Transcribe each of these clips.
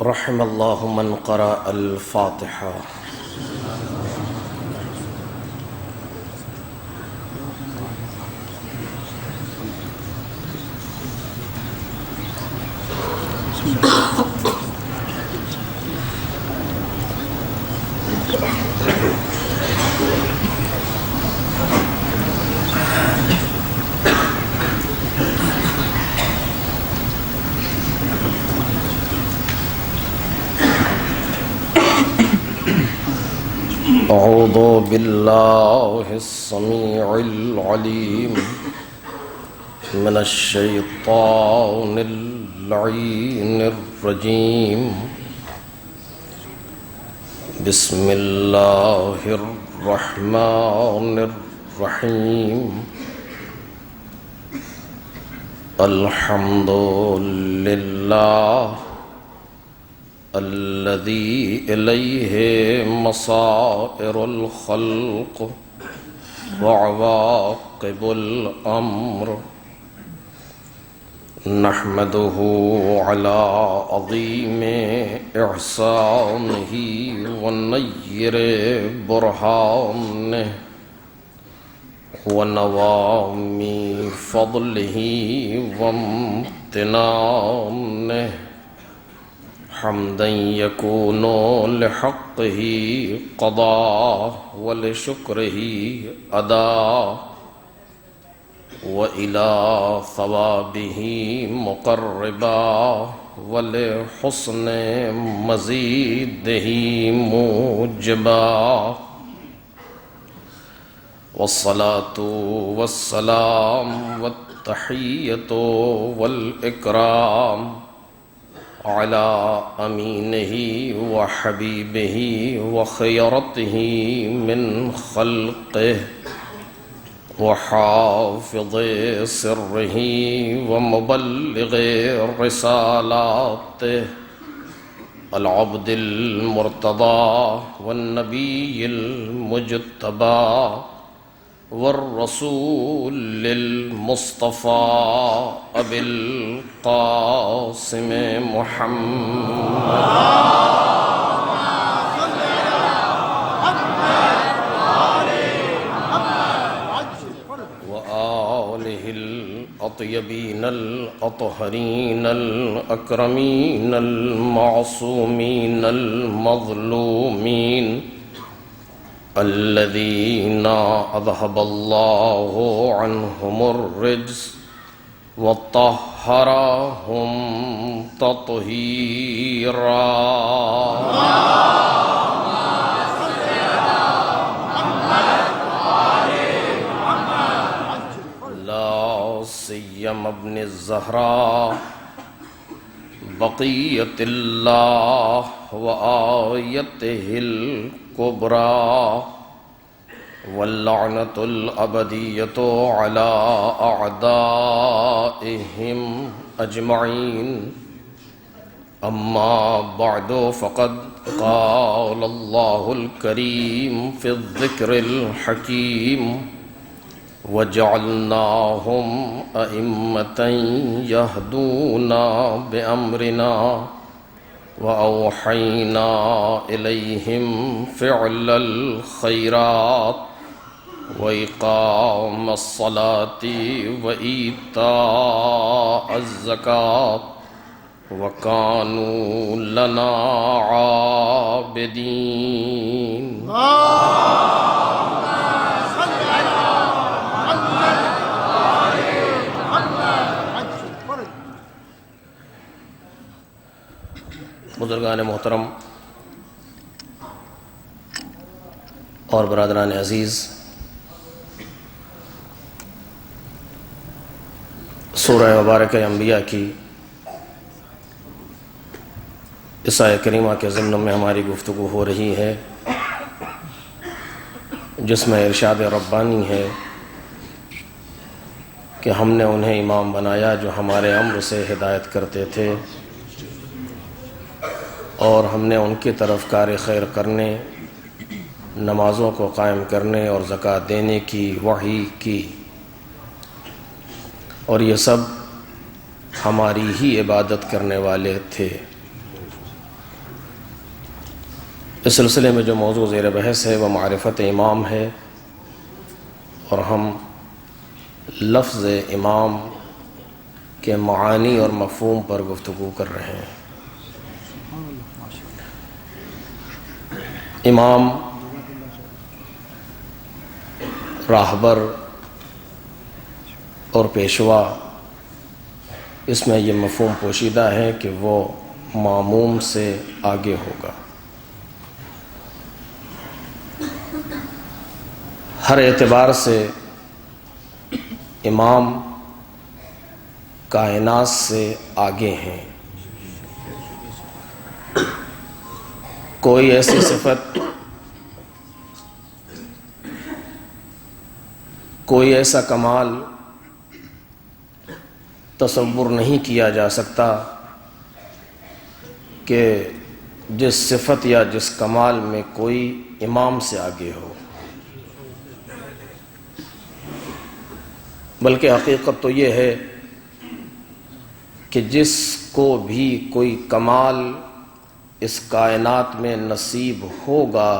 رحم الله من قرأ الفاتحة. أعوذ بالله السميع العليم من الشيطان اللعين الرجيم. بسم الله الرحمن الرحيم. الحمد لله الذي إليه مصائر الخلق وعواقب الأمر. نحمده على عظيم إحسانه ونير برهانه ونوام فضله وامتنانه، حمدا يكون لحقه قضاء ولشكره أداء، وإلى ثوابه مقربا ولحسن مزيده موجبا. والصلاة والسلام والتحية والإكرام على أمينه وحبيبه وخيرته من خلقه وحافظ سره ومبلغ رسالاته، العبد المرتضى والنبي المجتبى والرسول المصطفى أبي القاسم محمد وآله الأطيبين الأطهرين الأكرمين المعصومين المظلومين، الذين أذهب الله عنهم الرجس وطهرهم تطهيرا. لا سيما ابن الزهراء بقية الله وآيته الكبرى، واللعنة الأبدية على أعدائهم أجمعين. أما بعد، فقد قال الله الكريم في الذكر الحكيم: وجعلناهم أئمة يهدون بأمرنا وأوحينا إليهم فعل الخيرات وإقام الصلاة وإيتاء الزكاة وكانوا لنا عابدين. بزرگان محترم اور برادران عزیز، سورہ مبارکہ انبیاء کی اس آیت کریمہ کے ضمن میں ہماری گفتگو ہو رہی ہے، جس میں ارشاد ربانی ہے کہ ہم نے انہیں امام بنایا جو ہمارے امر سے ہدایت کرتے تھے، اور ہم نے ان کی طرف کار خیر کرنے، نمازوں کو قائم کرنے اور زکوٰۃ دینے کی وحی کی، اور یہ سب ہماری ہی عبادت کرنے والے تھے۔ اس سلسلے میں جو موضوع زیر بحث ہے وہ معرفت امام ہے، اور ہم لفظ امام کے معانی اور مفہوم پر گفتگو کر رہے ہیں۔ امام راہبر اور پیشوا، اس میں یہ مفہوم پوشیدہ ہے کہ وہ ماموم سے آگے ہوگا، ہر اعتبار سے امام کائنات سے آگے ہیں۔ کوئی ایسی صفت، کوئی ایسا کمال تصور نہیں کیا جا سکتا کہ جس صفت یا جس کمال میں کوئی امام سے آگے ہو، بلکہ حقیقت تو یہ ہے کہ جس کو بھی کوئی کمال اس کائنات میں نصیب ہوگا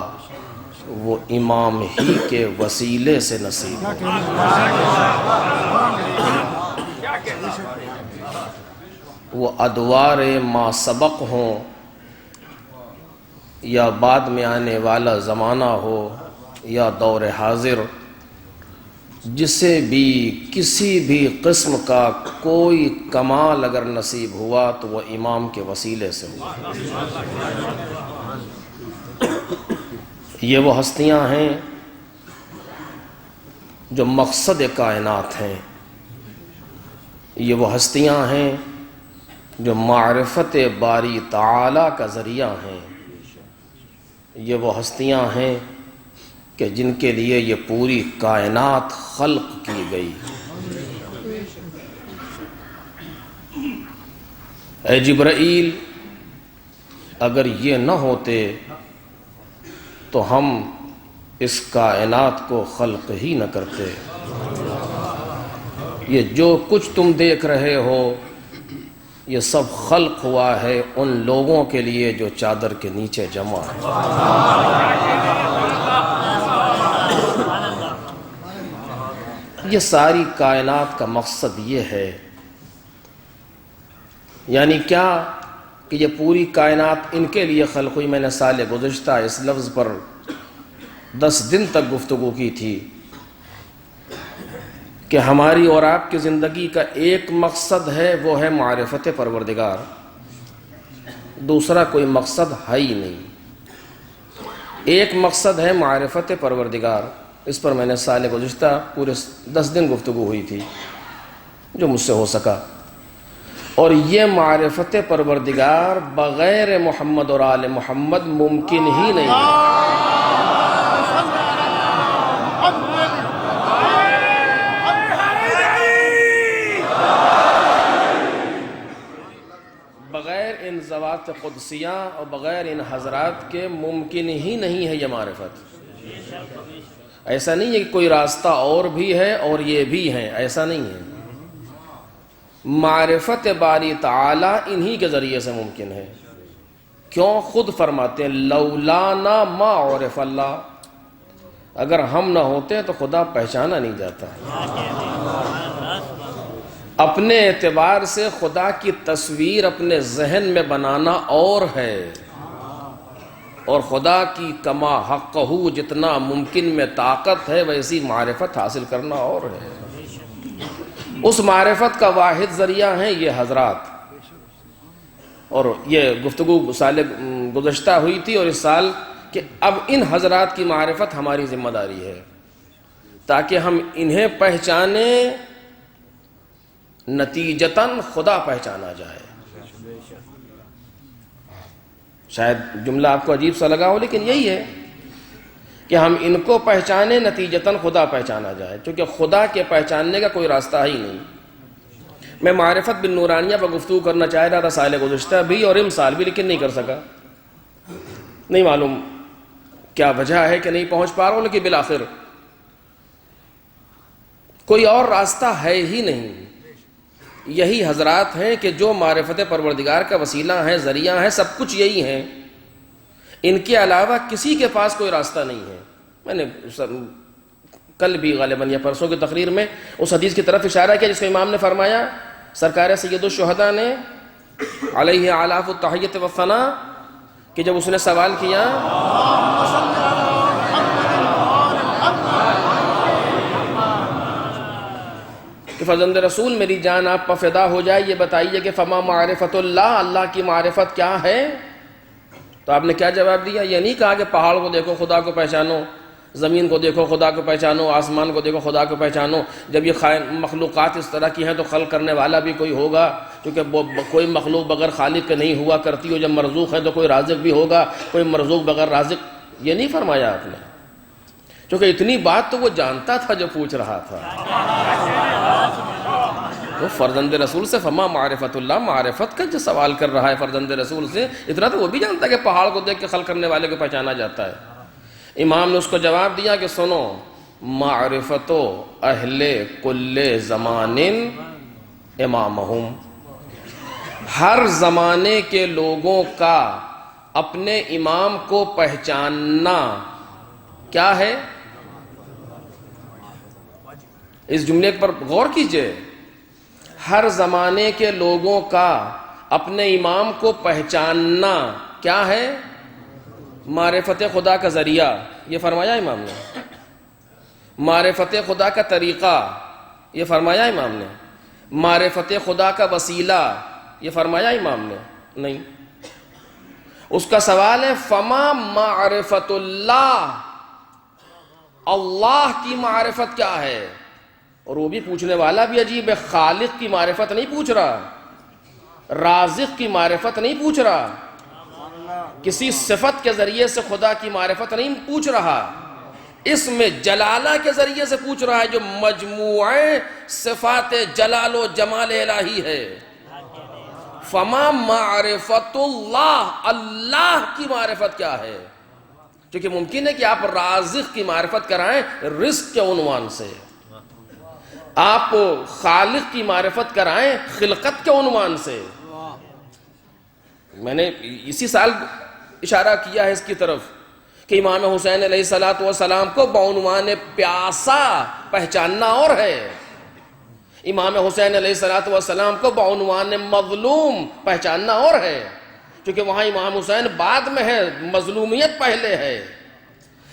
وہ امام ہی کے وسیلے سے نصیب ہوگا۔ وہ ادوار ما سبق ہوں یا بعد میں آنے والا زمانہ ہو یا دور حاضر، جسے بھی کسی بھی قسم کا کوئی کمال اگر نصیب ہوا تو وہ امام کے وسیلے سے ہوا۔ یہ وہ ہستیاں ہیں جو مقصد کائنات ہیں، یہ وہ ہستیاں ہیں جو معرفت باری تعالی کا ذریعہ ہیں، یہ وہ ہستیاں ہیں کہ جن کے لیے یہ پوری کائنات خلق کی گئی۔ اے جبرائیل، اگر یہ نہ ہوتے تو ہم اس کائنات کو خلق ہی نہ کرتے۔ یہ جو کچھ تم دیکھ رہے ہو یہ سب خلق ہوا ہے ان لوگوں کے لیے جو چادر کے نیچے جمع ہیں۔ یہ ساری کائنات کا مقصد یہ ہے، یعنی کیا کہ یہ پوری کائنات ان کے لیے خلق ہوئی۔ میں نے سال گزشتہ اس لفظ پر 10 دن تک گفتگو کی تھی کہ ہماری اور آپ کی زندگی کا ایک مقصد ہے، وہ ہے معرفت پروردگار، دوسرا کوئی مقصد ہے ہی نہیں۔ ایک مقصد ہے معرفت پروردگار، اس پر میں نے سال گزشتہ پورے 10 دن گفتگو ہوئی تھی جو مجھ سے ہو سکا، اور یہ معرفت پروردگار بغیر محمد اور آل محمد ممکن ہی نہیں ہے۔ بغیر ان ذوات قدسیہ اور بغیر ان حضرات کے ممکن ہی نہیں ہے یہ معرفت۔ ایسا نہیں ہے کہ کوئی راستہ اور بھی ہے اور یہ بھی ہے، ایسا نہیں ہے۔ معرفت باری تعالی انہی کے ذریعے سے ممکن ہے۔ کیوں؟ خود فرماتے ہیں لولانا ما عرف اللہ، اگر ہم نہ ہوتے تو خدا پہچانا نہیں جاتا۔ اپنے اعتبار سے خدا کی تصویر اپنے ذہن میں بنانا اور ہے، اور خدا کی کما حقہ جتنا ممکن میں طاقت ہے ویسی معرفت حاصل کرنا اور ہے۔ اس معرفت کا واحد ذریعہ ہیں یہ حضرات، اور یہ گفتگو سال گزشتہ ہوئی تھی اور اس سال کہ اب ان حضرات کی معرفت ہماری ذمہ داری ہے تاکہ ہم انہیں پہچانیں، نتیجتاً خدا پہچانا جائے۔ شاید جملہ آپ کو عجیب سا لگا ہو، لیکن یہی ہے کہ ہم ان کو پہچانیں، نتیجتاً خدا پہچانا جائے، کیونکہ خدا کے پہچاننے کا کوئی راستہ ہی نہیں۔ میں معرفت بالنورانیہ پر گفتگو کرنا چاہ رہا تھا سال گزشتہ بھی اور سال بھی، لیکن نہیں کر سکا۔ نہیں معلوم کیا وجہ ہے کہ نہیں پہنچ پا رہا ہوں، لیکن بالآخر کوئی اور راستہ ہے ہی نہیں۔ یہی حضرات ہیں کہ جو معرفت پروردگار کا وسیلہ ہیں، ذریعہ ہیں، سب کچھ یہی ہیں۔ ان کے علاوہ کسی کے پاس کوئی راستہ نہیں ہے. میں نے کل بھی غالباً یا پرسوں کی تقریر میں اس حدیث کی طرف اشارہ کیا جس میں امام نے فرمایا، سرکار سید الشہداء نے علیہ آلاف التحیت والثناء، کہ جب اس نے سوال کیا کہ فرزند رسول میری جان آپ پر فدا ہو جائے، یہ بتائیے کہ فما معرفت اللہ، اللہ کی معرفت کیا ہے؟ تو آپ نے کیا جواب دیا؟ یہ نہیں کہا کہ پہاڑ کو دیکھو خدا کو پہچانو، زمین کو دیکھو خدا کو پہچانو، آسمان کو دیکھو خدا کو پہچانو. جب یہ مخلوقات اس طرح کی ہیں تو خلق کرنے والا بھی کوئی ہوگا، کیونکہ کوئی مخلوق بغیر خالق کے نہیں ہوا کرتی ہو. جب مرزوق ہے تو کوئی رازق بھی ہوگا، کوئی مرزوق بغیر رازق. یہ نہیں فرمایا آپ نے، کیونکہ اتنی بات تو وہ جانتا تھا جو پوچھ رہا تھا. تو فرزند رسول سے فما معرفت اللہ، معرفت کا جو سوال کر رہا ہے فرزند رسول سے، اتنا تو وہ بھی جانتا ہے کہ پہاڑ کو دیکھ کے خلق کرنے والے کو پہچانا جاتا ہے. امام نے اس کو جواب دیا کہ سنو، معرفت اہل کل زمان امامہم، ہر زمانے کے لوگوں کا اپنے امام کو پہچاننا کیا ہے؟ اس جملے پر غور کیجئے. ہر زمانے کے لوگوں کا اپنے امام کو پہچاننا کیا ہے؟ معرفت خدا کا ذریعہ، یہ فرمایا امام نے. معرفت خدا کا طریقہ، یہ فرمایا امام نے. معرفت خدا کا وسیلہ، یہ فرمایا امام نے؟ نہیں. اس کا سوال ہے فما معرفت اللہ، اللہ کی معرفت کیا ہے؟ اور وہ بھی پوچھنے والا بھی عجیب ہے. خالق کی معرفت نہیں پوچھ رہا، رازق کی معرفت نہیں پوچھ رہا، کسی صفت کے ذریعے سے خدا کی معرفت نہیں پوچھ رہا، اسم جلالہ کے ذریعے سے پوچھ رہا ہے جو مجموعہ صفات جلال و جمال الہی ہے. فما معرفت اللہ، اللہ کی معرفت کیا ہے؟ کیونکہ ممکن ہے کہ آپ رازق کی معرفت کرائیں رزق کے عنوان سے، آپ خالق کی معرفت کرائیں خلقت کے عنوان سے. میں نے اسی سال اشارہ کیا ہے اس کی طرف کہ امام حسین علیہ السلام کو بعنوان پیاسا پہچاننا اور ہے، امام حسین علیہ السلام کو بعنوان مظلوم پہچاننا اور ہے. کیونکہ وہاں امام حسین بعد میں ہے، مظلومیت پہلے ہے.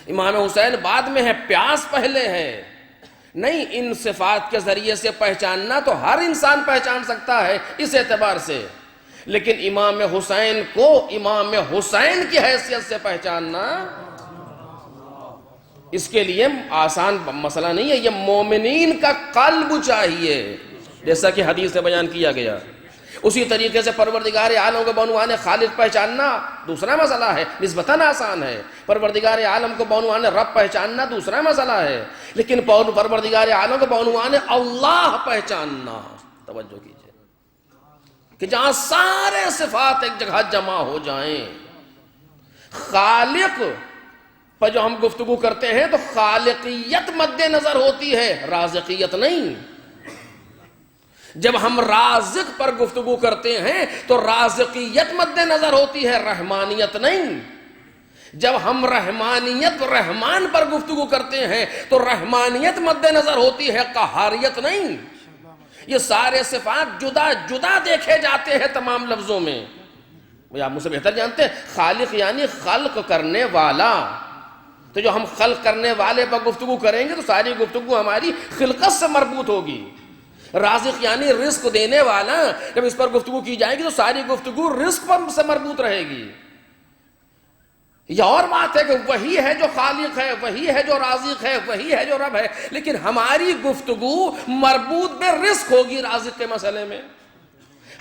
امام حسین بعد میں ہے، پیاس پہلے ہے. نہیں، ان صفات کے ذریعے سے پہچاننا تو ہر انسان پہچان سکتا ہے اس اعتبار سے، لیکن امام حسین کو امام حسین کی حیثیت سے پہچاننا اس کے لیے آسان مسئلہ نہیں ہے. یہ مومنین کا قلب چاہیے، جیسا کہ حدیث سے بیان کیا گیا. اسی طریقے سے پروردگار عالم کو بعنوان خالق پہچاننا دوسرا مسئلہ ہے، نسبتاً آسان ہے. پروردگار عالم کو بعنوان رب پہچاننا دوسرا مسئلہ ہے، لیکن پروردگار عالم کو بعنوان اللہ پہچاننا، توجہ کیجئے، کہ جہاں سارے صفات ایک جگہ جمع ہو جائیں. خالق پر جو ہم گفتگو کرتے ہیں تو خالقیت مد نظر ہوتی ہے، رازقیت نہیں. جب ہم رازق پر گفتگو کرتے ہیں تو رازقیت مد نظر ہوتی ہے، رحمانیت نہیں. جب ہم رحمان پر گفتگو کرتے ہیں تو رحمانیت مد نظر ہوتی ہے، قہاریت نہیں. یہ سارے صفات جدا جدا دیکھے جاتے ہیں تمام لفظوں میں. آپ مجھ سے بہتر جانتے ہیں، خالق یعنی خلق کرنے والا. تو جو ہم خلق کرنے والے پر گفتگو کریں گے تو ساری گفتگو ہماری خلقت سے مربوط ہوگی. رازق یعنی رزق دینے والا، جب اس پر گفتگو کی جائے گی تو ساری گفتگو رزق پر سے مربوط رہے گی. یہ اور بات ہے کہ وہی ہے جو خالق ہے، وہی ہے جو رازق ہے، وہی ہے جو رب ہے، لیکن ہماری گفتگو مربوط بے رزق ہوگی. رازق کے مسئلے میں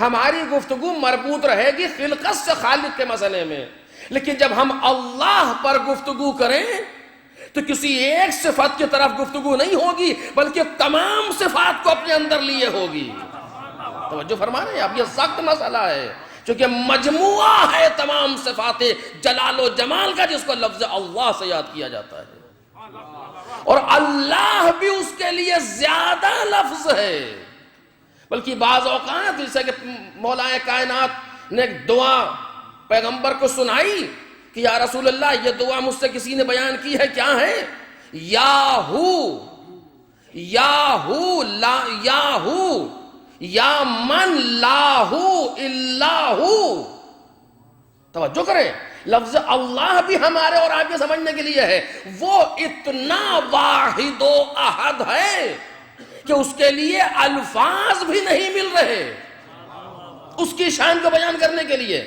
ہماری گفتگو مربوط رہے گی خلقت سے خالق کے مسئلے میں. لیکن جب ہم اللہ پر گفتگو کریں تو کسی ایک صفت کی طرف گفتگو نہیں ہوگی، بلکہ تمام صفات کو اپنے اندر لیے ہوگی. توجہ فرما رہے ہیں آپ، یہ سخت مسئلہ ہے چونکہ مجموعہ ہے تمام صفات جلال و جمال کا، جس کو لفظ اللہ سے یاد کیا جاتا ہے، اور اللہ بھی اس کے لیے زیادہ لفظ ہے. بلکہ بعض اوقات جیسے کہ مولا کائنات نے ایک دعا پیغمبر کو سنائی کہ یا رسول اللہ یہ دعا مجھ سے کسی نے بیان کی ہے، کیا ہے؟ یا من لاہ الا ہو۔ توجہ کریں، لفظ اللہ بھی ہمارے اور آپ کے سمجھنے کے لیے ہے، وہ اتنا واحد و احد ہے کہ اس کے لیے الفاظ بھی نہیں مل رہے اس کی شان کو بیان کرنے کے لیے۔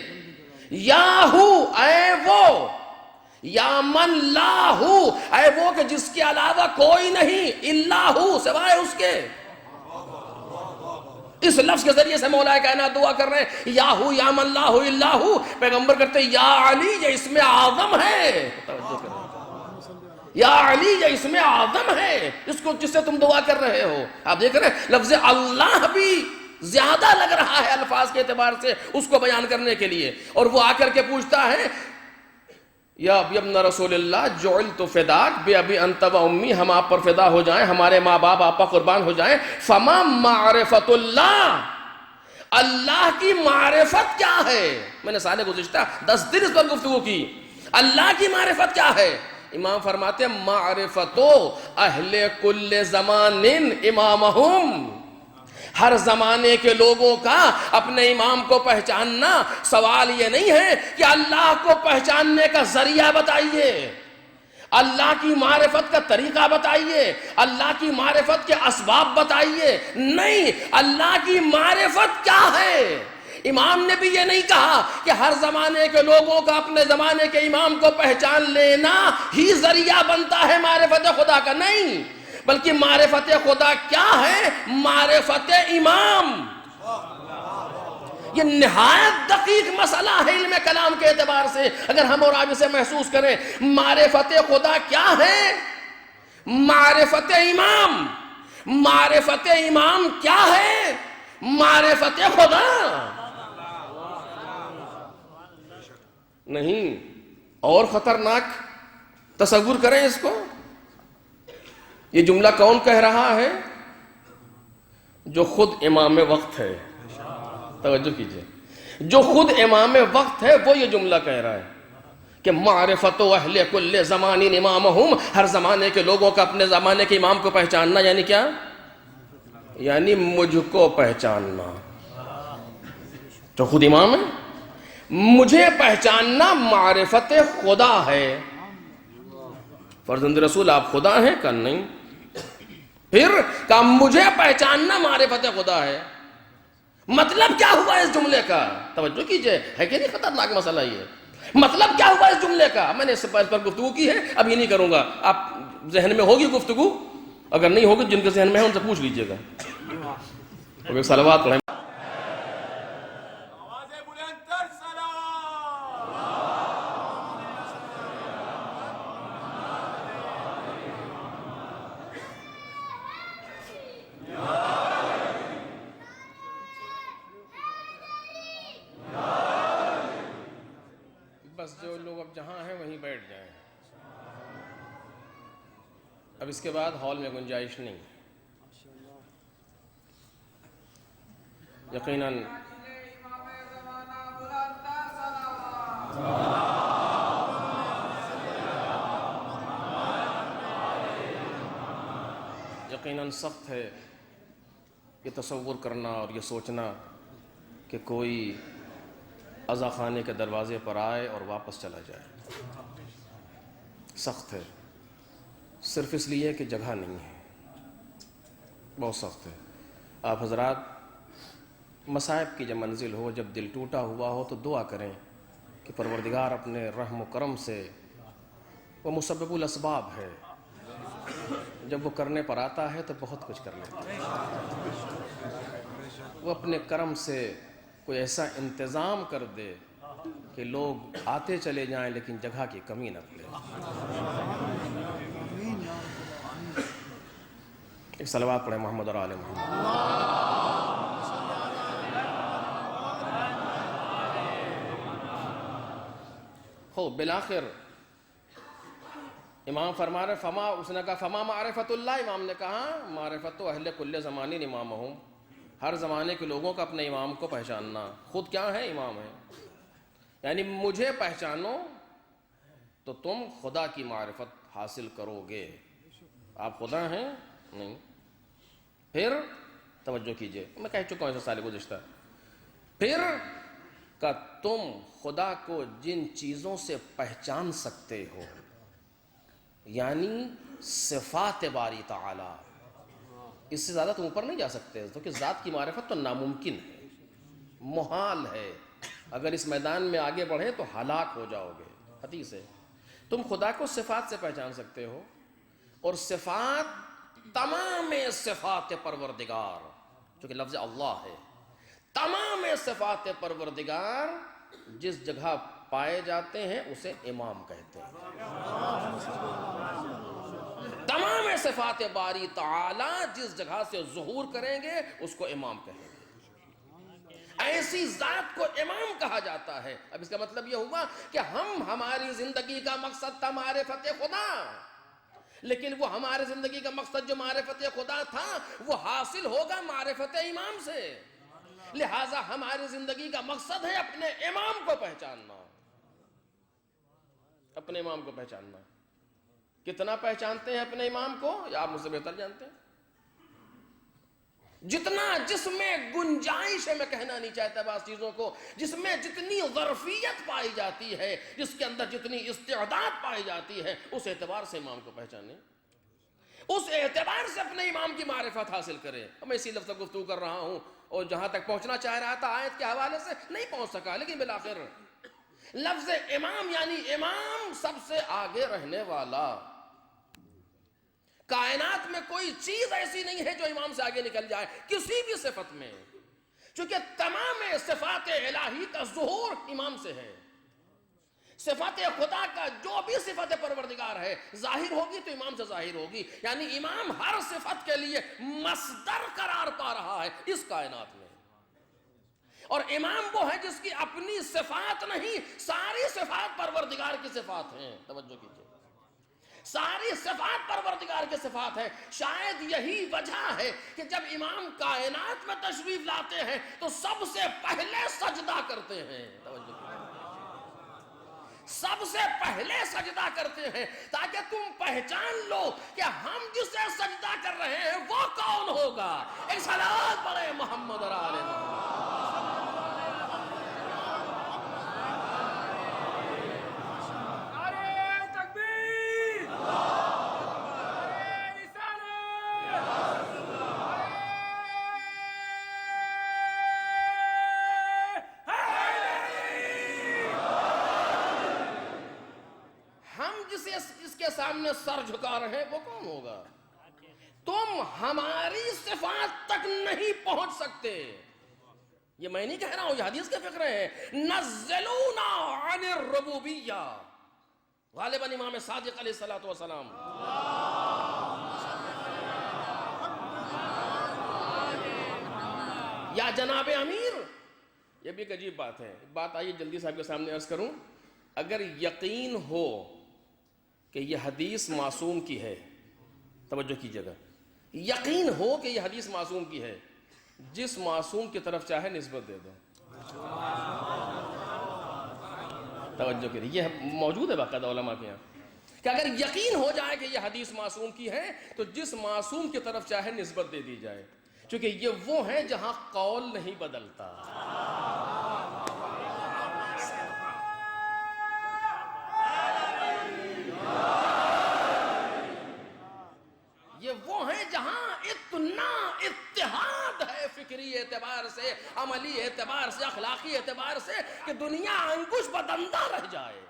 یاہو اے وہ، یا من لاہو اے وہ کہ جس کے علاوہ کوئی نہیں، اللہ سوائے اس کے۔ اس لفظ کے ذریعے سے مولا کائنات دعا کر رہے ہیں، یاہو یا من لاہو اللہ، پیغمبر کرتے ہیں یا علی یہ اسم اعظم ہے، توجہ کریں، یا علی یہ اسم اعظم ہے جس سے تم دعا کر رہے ہو۔ آپ دیکھ رہے ہیں لفظ اللہ بھی زیادہ لگ رہا ہے الفاظ کے اعتبار سے اس کو بیان کرنے کے لیے، اور وہ آ کر کے پوچھتا ہے یا ابن رسول اللہ جعلت فداک بے ابی انت و امی، ہم آپ پر فدا ہو جائیں، ہمارے ماں باپ آپ پر قربان ہو جائیں۔ فما معرفت اللہ، اللہ کی معرفت کیا ہے؟ میں نے سالے گزشتہ 10 دن اس پر گفتگو کی، اللہ کی معرفت کیا ہے؟ امام فرماتے ہیں معرفتو اہل کل زمان امامہم، ہر زمانے کے لوگوں کا اپنے امام کو پہچاننا۔ سوال یہ نہیں ہے کہ اللہ کو پہچاننے کا ذریعہ بتائیے، اللہ کی معرفت کا طریقہ بتائیے، اللہ کی معرفت کے اسباب بتائیے، نہیں، اللہ کی معرفت کیا ہے؟ امام نے بھی یہ نہیں کہا کہ ہر زمانے کے لوگوں کا اپنے زمانے کے امام کو پہچان لینا ہی ذریعہ بنتا ہے معرفت خدا کا، نہیں، بلکہ معرفت خدا کیا ہے؟ معرفت امام۔ یہ نہایت دقیق مسئلہ ہے علم کلام کے اعتبار سے، اگر ہم اور آپ اسے محسوس کریں۔ معرفت خدا کیا ہے؟ معرفت امام۔ معرفت امام کیا ہے؟ معرفت خدا نہیں۔ اور خطرناک تصور کریں اس کو، یہ جملہ کون کہہ رہا ہے؟ جو خود امام وقت ہے، توجہ کیجئے، جو خود امام وقت ہے وہ یہ جملہ کہہ رہا ہے کہ معرفت اہل کل زمان امامہم، ہر زمانے کے لوگوں کا اپنے زمانے کے امام کو پہچاننا، یعنی کیا؟ یعنی مجھ کو پہچاننا، جو خود امام ہے، مجھے پہچاننا معرفت خدا ہے۔ فرزند رسول آپ خدا ہیں؟ کہ نہیں۔ پھر کہ مجھے پہچاننا معرفت خدا ہے، مطلب کیا ہوا اس جملے کا؟ توجہ کیجئے، ہے کہ نہیں خطرناک مسئلہ یہ؟ مطلب کیا ہوا اس جملے کا؟ میں نے اس پر گفتگو کی ہے، اب یہ نہیں کروں گا، آپ ذہن میں ہوگی گفتگو، اگر نہیں ہوگی جن کے ذہن میں ہے ان سے پوچھ لیجئے گا۔ ایک صلوات پڑھیں۔ بس جو لوگ اب جہاں ہیں وہیں بیٹھ جائیں، اب اس کے بعد ہال میں گنجائش نہیں، یقیناً سخت ہے یہ تصور کرنا اور یہ سوچنا کہ کوئی عزا خانے کے دروازے پر آئے اور واپس چلا جائے، سخت ہے، صرف اس لیے کہ جگہ نہیں ہے، بہت سخت ہے۔ آپ حضرات مصائب کی جب منزل ہو، جب دل ٹوٹا ہوا ہو، تو دعا کریں کہ پروردگار اپنے رحم و کرم سے، وہ مسبب الاسباب ہے، جب وہ کرنے پر آتا ہے تو بہت کچھ کر لیتا ہے، وہ اپنے کرم سے کوئی ایسا انتظام کر دے کہ لوگ آتے چلے جائیں لیکن جگہ کی کمی نہ پڑے۔ ایک صلوات پڑھیں محمد اور آل محمد۔ خوب بالآخر امام فرما رہے فما، اس نے کہا فما معرفت اللہ، امام نے کہا معرفت اہل کل زمان امامہم، ہر زمانے کے لوگوں کا اپنے امام کو پہچاننا۔ خود کیا ہے؟ امام ہے، یعنی مجھے پہچانو تو تم خدا کی معرفت حاصل کرو گے. آپ خدا ہیں نہیں. پھر توجہ کیجئے، میں کہہ چکا ہوں اسے سال گزشتہ. پھر کہ تم خدا کو جن چیزوں سے پہچان سکتے ہو، یعنی صفات باری تعالی، اس سے زیادہ تم اوپر نہیں جا سکتے، تو کہ ذات کی معرفت تو ناممکن ہے، محال ہے. اگر اس میدان میں آگے بڑھے تو ہلاک ہو جاؤ گے. حدیث ہے. تم خدا کو صفات سے پہچان سکتے ہو، اور صفات تمام صفات پروردگار، چونکہ لفظ اللہ ہے، تمام صفات پروردگار جس جگہ پائے جاتے ہیں اسے امام کہتے ہیں. تمام صفات باری تعالی جس جگہ سے ظہور کریں گے اس کو امام کہیں گے. ایسی ذات کو امام کہا جاتا ہے. اب اس کا مطلب یہ ہوا کہ ہماری زندگی کا مقصد تھا معرفت خدا، لیکن وہ ہمارے زندگی کا مقصد جو معرفت خدا تھا وہ حاصل ہوگا معرفت امام سے. لہٰذا ہماری زندگی کا مقصد ہے اپنے امام کو پہچاننا. اپنے امام کو پہچاننا. کتنا پہچانتے ہیں اپنے امام کو یا آپ مجھ سے بہتر جانتے ہیں. جتنا جس میں گنجائش ہے، میں کہنا نہیں چاہتا بعض چیزوں کو، جس میں جتنی ظرفیت پائی جاتی ہے، جس کے اندر جتنی استعداد پائی جاتی ہے، اس اعتبار سے امام کو پہچانے، اس اعتبار سے اپنے امام کی معرفت حاصل کرے. میں اسی لفظ گفتگو کر رہا ہوں اور جہاں تک پہنچنا چاہ رہا تھا آیت کے حوالے سے نہیں پہنچ سکا، لیکن بالآخر لفظ امام یعنی امام سب سے آگے رہنے والا. کائنات میں کوئی چیز ایسی نہیں ہے جو امام سے آگے نکل جائے کسی بھی صفت میں، چونکہ تمام صفات الہی کا ظہور امام سے ہے. صفات خدا کا جو بھی صفت پروردگار ہے ظاہر ہوگی تو امام سے ظاہر ہوگی. یعنی امام ہر صفت کے لیے مصدر قرار پا رہا ہے اس کائنات میں. اور امام وہ ہے جس کی اپنی صفات نہیں، ساری صفات پروردگار کی صفات ہیں. توجہ کیجئے، ساری صفات پروردگار کے صفات ہیں. شاید یہی وجہ ہے کہ جب امام کائنات میں تشریف لاتے ہیں تو سب سے پہلے سجدہ کرتے ہیں. سب سے پہلے سجدہ کرتے ہیں تاکہ تم پہچان لو کہ ہم جسے سجدہ کر رہے ہیں وہ کون ہوگا. ایک صلوات پڑھیں محمد اور آل محمد. سامنے سر جھکا رہے ہیں وہ کون ہوگا. تم ہماری صفات تک نہیں پہنچ سکتے. یہ میں نہیں کہہ رہا ہوں، یہ حدیث کے فقرے ہیں. نزلونا عن الربوبیہ، غالباً امام صادق علیہ السلام. یا جناب امیر. یہ بھی ایک عجیب بات ہے. ایک بات آئیے جلدی صاحب کے سامنے عرض کروں. اگر یقین ہو کہ یہ حدیث معصوم کی ہے، توجہ کیجئے گا، یقین ہو کہ یہ حدیث معصوم کی ہے، جس معصوم کی طرف چاہے نسبت دے دو. توجہ کیجئے، یہ موجود ہے باقاعدہ علماء کے یہاں کہ اگر یقین ہو جائے کہ یہ حدیث معصوم کی ہے تو جس معصوم کی طرف چاہے نسبت دے دی جائے، چونکہ یہ وہ ہیں جہاں قول نہیں بدلتا. یہ وہ ہیں جہاں اتنا اتحاد ہے فکری اعتبار سے، عملی اعتبار سے، اخلاقی اعتبار سے کہ دنیا انگوش بدندہ رہ جائے.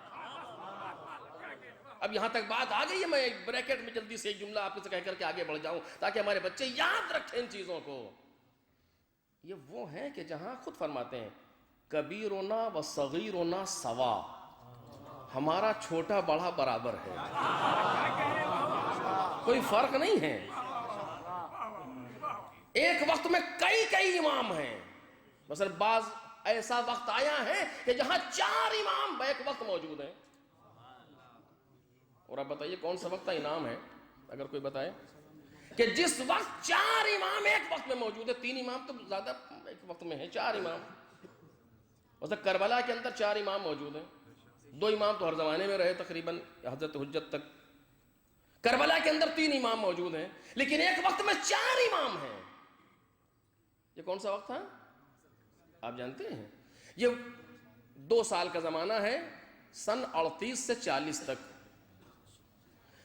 اب یہاں تک بات آ گئی ہے، میں ایک بریکٹ میں جلدی سے ایک جملہ آپ سے کہہ کر کے آگے بڑھ جاؤں تاکہ ہمارے بچے یاد رکھیں ان چیزوں کو. یہ وہ ہیں کہ جہاں خود فرماتے ہیں کبیرنا و صغیرنا سوا، ہمارا چھوٹا بڑا برابر ہے، کوئی فرق نہیں ہے. ایک وقت میں کئی امام ہیں. مثلا بعض ایسا وقت آیا ہے کہ جہاں 4 امام بیک وقت موجود ہیں. اور آپ بتائیے کون سا وقت انعام ہے اگر کوئی بتائے کہ جس وقت 4 امام ایک وقت میں موجود ہے. 3 امام تو زیادہ ایک وقت میں ہیں، 4 امام. مثلا کربلا کے اندر 4 امام موجود ہیں. 2 امام تو ہر زمانے میں رہے تقریباً حضرت حجت تک. کربلا کے اندر 3 امام موجود ہیں, لیکن ایک وقت میں 4 امام ہیں. یہ کون سا وقت تھا آپ جانتے ہیں؟ یہ 2 سال کا زمانہ ہے, سن 38 سے 40 تک.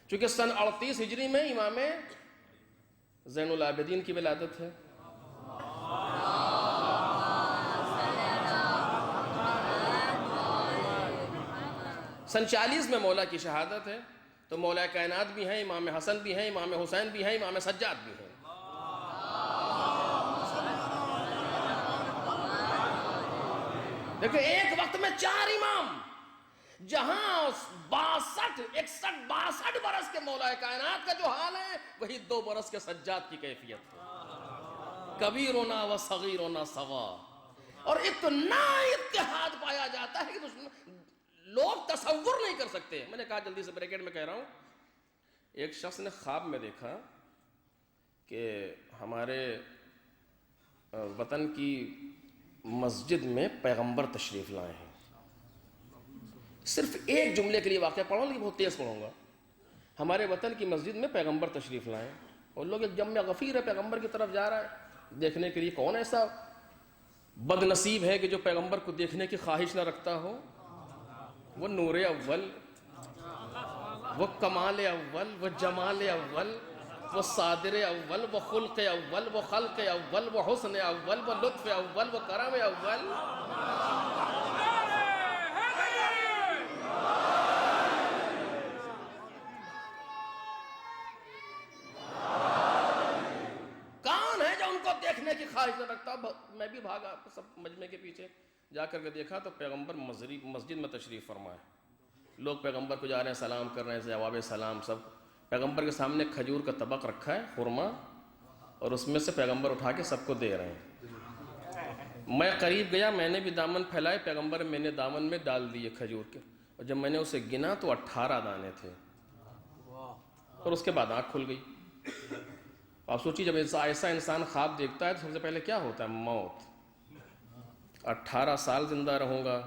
چونکہ سن 38 ہجری میں امام زین العابدین کی ولادت ہے. سن 40 میں مولا کی شہادت ہے. تو مولا کائنات بھی ہیں, امام حسن بھی ہیں, امام حسین بھی ہیں, امام سجاد بھی ہیں. دیکھیں ایک وقت میں 4 امام, جہاں 62 برس کے مولا کائنات کا جو حال ہے وہی 2 برس کے سجاد کی کیفیت ہے. کبیرنا و صغیرنا سوا. اور اتنا اتحاد پایا جاتا ہے کہ لوگ تصور نہیں کر سکتے. میں نے کہا جلدی سے بریکٹ میں کہہ رہا ہوں, ایک شخص نے خواب میں دیکھا کہ ہمارے وطن کی مسجد میں پیغمبر تشریف لائے ہیں. صرف ایک جملے کے لیے واقعہ پڑھوں, لیکن بہت تیز پڑھوں گا. ہمارے وطن کی مسجد میں پیغمبر تشریف لائے اور لوگ ایک جمع غفیر ہے پیغمبر کی طرف جا رہا ہے دیکھنے کے لیے. کون ایسا بد نصیب ہے کہ جو پیغمبر کو دیکھنے کی خواہش نہ رکھتا ہو؟ وہ نور اول, وہ کمال اول, وہ جمال اول, وہ صادر اول, وہ خلق اول, وہ خلق اول, وہ حسن اول, وہ لطف اول, وہ کرم اول. کون ہے جو ان کو دیکھنے کی خواہش نہ رکھتا؟ میں بھی بھاگا سب مجمع کے پیچھے, جا کر کے دیکھا تو پیغمبر مسجد میں تشریف فرمائے. لوگ پیغمبر کو جا رہے ہیں, سلام کر رہے ہیں, جواب سلام. سب پیغمبر کے سامنے کھجور کا طبق رکھا ہے, خرما, اور اس میں سے پیغمبر اٹھا کے سب کو دے رہے ہیں. میں قریب گیا, میں نے بھی دامن پھیلائے, پیغمبر میں نے دامن میں ڈال دیے کھجور کے, اور جب میں نے اسے گنا تو 18 دانے تھے. اور اس کے بعد آنکھ کھل گئی. آپ سوچیے جب ایسا انسان خواب دیکھتا ہے تو سب سے پہلے کیا ہوتا ہے؟ موت. 18 سال زندہ رہوں گا,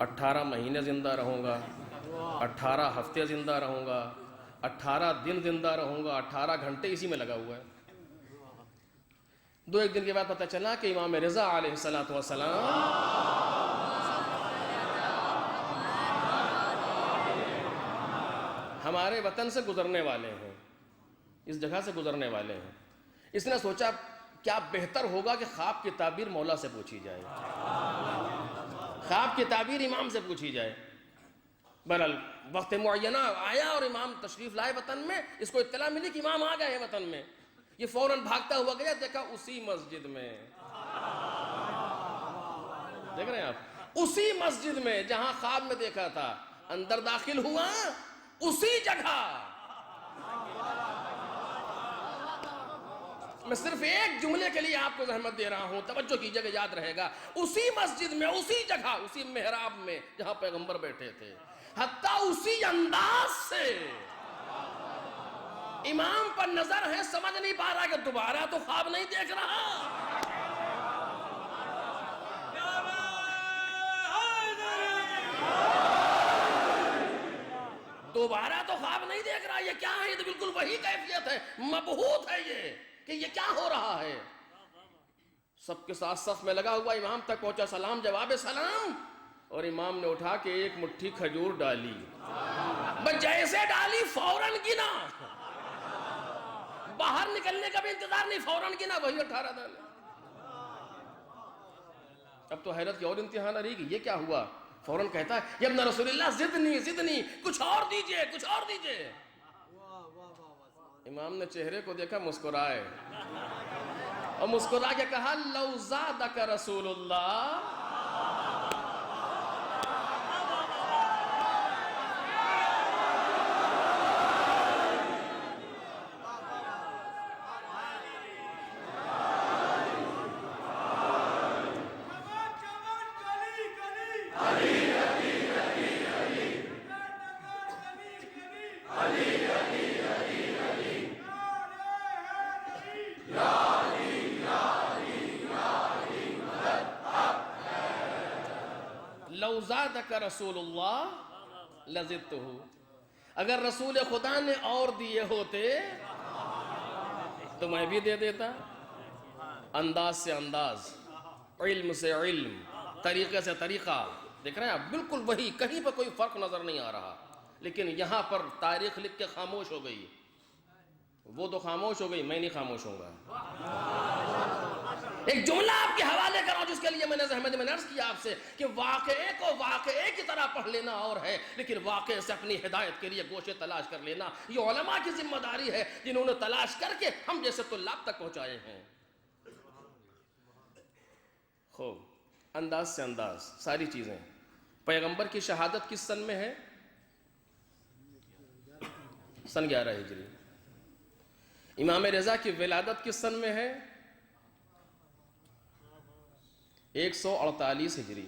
18 مہینے زندہ رہوں گا, 18 ہفتے زندہ رہوں گا, 18 دن زندہ رہوں گا, 18 گھنٹے اسی میں لگا ہوا ہے. 2-1 دن کے بعد پتہ چلا کہ امام رضا علیہ السلام ہمارے وطن سے گزرنے والے ہیں, اس جگہ سے گزرنے والے ہیں. اس نے سوچا کیا بہتر ہوگا کہ خواب کی تعبیر مولا سے پوچھی جائے, خواب کی تعبیر امام سے پوچھی جائے. بہرحال وقت معینہ آیا اور امام تشریف لائے وطن میں. اس کو اطلاع ملی کہ امام آ گئے ہیں وطن میں. یہ فوراً بھاگتا ہوا گیا, دیکھا اسی مسجد میں, دیکھ رہے ہیں آپ, اسی مسجد میں جہاں خواب میں دیکھا تھا. اندر داخل ہوا, اسی جگہ. میں صرف ایک جملے کے لیے آپ کو زحمت دے رہا ہوں, توجہ کیجئے کہ یاد رہے گا. اسی مسجد میں, اسی جگہ, اسی محراب میں جہاں پیغمبر بیٹھے تھے, حتیٰ اسی انداز سے امام پر نظر ہے, سمجھ نہیں پا رہا کہ دوبارہ تو خواب نہیں دیکھ رہا. دوبارہ تو خواب نہیں دیکھ رہا. یہ کیا ہے؟ یہ تو بالکل وہی کیفیت ہے, مبہوت ہے یہ کہ یہ کیا ہو رہا ہے. سب کے ساتھ صف میں لگا ہوا, امام تک پہنچا, سلام جواب سلام, اور امام نے اٹھا کے 1 مٹھی کھجور ڈالی. بس جیسے ڈالی فوراً گنا, باہر نکلنے کا بھی انتظار نہیں, فوراً گنا وہی 18 دانے. اب تو حیرت کی اور انتہا نہ رہی کہ یہ کیا ہوا. فوراً کہتا ہے یا ابن رسول اللہ زدنی زدنی, کچھ اور دیجئے, کچھ اور دیجئے. امام نے چہرے کو دیکھا, مسکرائے, اور مسکرا کے کہا لو زادک رسول اللہ. لو زادک رسول اللہ لزدتہ، اگر رسول خدا نے اور دیے ہوتے تو میں بھی دے دیتا. انداز سے انداز، علم سے علم، طریقے سے طریقہ، دیکھ رہے ہیں آپ بالکل وہی، کہیں پہ کوئی فرق نظر نہیں آ رہا. لیکن یہاں پر تاریخ لکھ کے خاموش ہو گئی. وہ تو خاموش ہو گئی، میں نہیں خاموش ہوں گا. ایک جملہ آپ کے حوالے کر رہا ہوں جس کے لیے میں نے زحمت میں عرض کیا آپ سے کہ واقعے کو واقعے کی طرح پڑھ لینا اور ہے، لیکن واقعے سے اپنی ہدایت کے لیے گوشے تلاش کر لینا یہ علماء کی ذمہ داری ہے، جنہوں نے تلاش کر کے ہم جیسے طلاب تک پہنچائے ہیں. خوب انداز سے انداز ساری چیزیں. پیغمبر کی شہادت کس سن میں ہے؟ سن 11 ہجری. امام رضا کی ولادت کس سن میں ہے؟ 148 ہجری.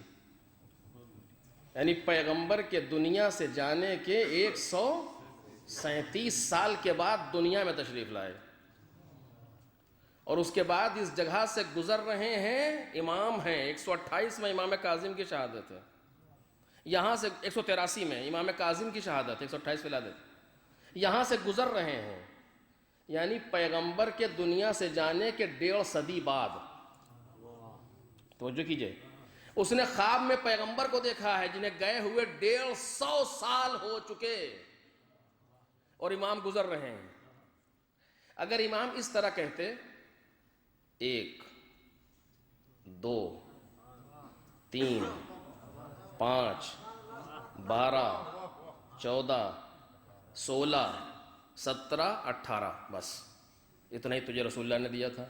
یعنی پیغمبر کے دنیا سے جانے کے 137 سال کے بعد دنیا میں تشریف لائے، اور اس کے بعد اس جگہ سے گزر رہے ہیں. امام ہیں 128 میں امام کاظم کی شہادت ہے، یہاں سے 183 میں امام کاظم کی شہادت، 128 ولادت، یہاں سے گزر رہے ہیں. یعنی پیغمبر کے دنیا سے جانے کے 1.5 صدی بعد. توجہ کیجئے، اس نے خواب میں پیغمبر کو دیکھا ہے جنہیں گئے ہوئے 150 سال ہو چکے، اور امام گزر رہے ہیں. اگر امام اس طرح کہتے 1 2 3 5 12 14 16 17 18 بس اتنا ہی تجھے رسول اللہ نے دیا تھا،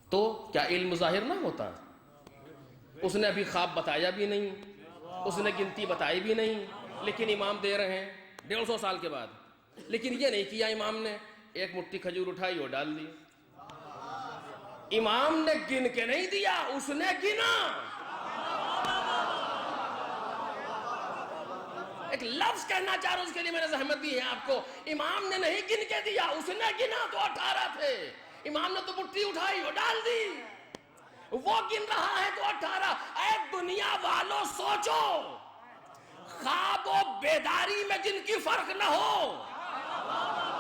تو کیا علم ظاہر نہ ہوتا؟ اس نے ابھی خواب بتایا بھی نہیں، اس نے گنتی بتائی بھی نہیں، لیکن امام دے رہے ہیں 150 سال کے بعد. لیکن یہ نہیں کیا امام نے، ایک مٹھی کھجور اٹھائی اور ڈال دی. امام نے گن کے نہیں دیا، اس نے گنا. ایک لفظ کہنا چاہ رہا ہوں، اس کے لیے میں نے زحمت دی ہے آپ کو. امام نے نہیں گن کے دیا، اس نے گنا تو 18 تھے. امام نے تو مٹھی اٹھائی اور ڈال دی، وہ گن رہا ہے تو 18. اے دنیا والوں سوچو، خواب و بیداری میں جن کی فرق نہ ہو.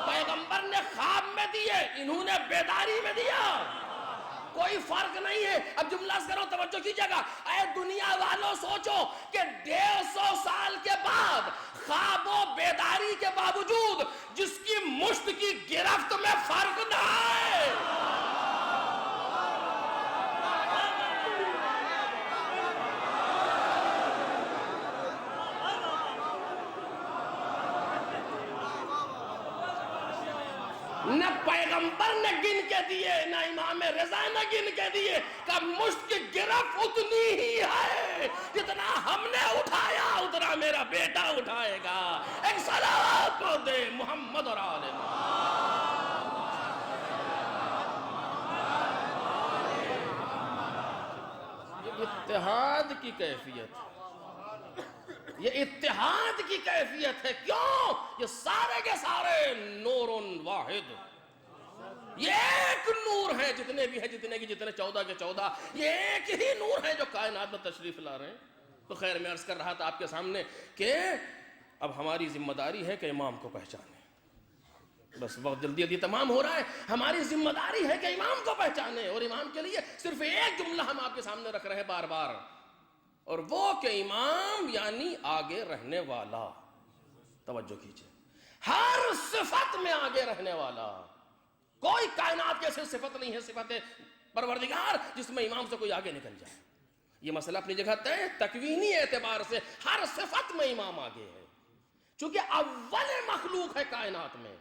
پیغمبر نے خواب میں دیے، انہوں نے بیداری میں دیا، کوئی فرق نہیں ہے. اب جملہ کرو، توجہ کیجیے گا. اے دنیا والوں سوچو کہ 150 سال کے بعد خواب و بیداری کے باوجود جس کی مشت کی گرفت میں فرق نہ آئے. نہ پیغمبر نے گن کے دیے، نہ امام رضا نے گن کے دیے کہ مشت کی گرفت اتنی ہی ہے جتنا ہم نے اٹھایا اتنا میرا بیٹا اٹھائے گا. ایک صلوات پڑھ دے محمد اور آل محمد. یہ اتحاد کی کیفیت، یہ اتحاد کی کیفیت ہے. کیوں؟ یہ سارے کے سارے نور واحد، یہ ایک نور ہے، جتنے بھی ہیں، جتنے کی جتنے 14 کے 14، یہ ایک ہی نور ہے جو کائنات میں تشریف لا رہے ہیں. تو خیر میں عرض کر رہا تھا آپ کے سامنے کہ اب ہماری ذمہ داری ہے کہ امام کو پہچانیں. بس وقت جلدی جلدی تمام ہو رہا ہے. ہماری ذمہ داری ہے کہ امام کو پہچانیں، اور امام کے لیے صرف ایک جملہ ہم آپ کے سامنے رکھ رہے ہیں بار بار، اور وہ کہ امام یعنی آگے رہنے والا. توجہ کیجئے، ہر صفت میں آگے رہنے والا. کوئی کائنات کی ایسی صفت نہیں ہے صفت پروردگار جس میں امام سے کوئی آگے نکل جائے. یہ مسئلہ اپنی جگہ طے، تکوینی اعتبار سے ہر صفت میں امام آگے ہے، چونکہ اول مخلوق ہے کائنات میں.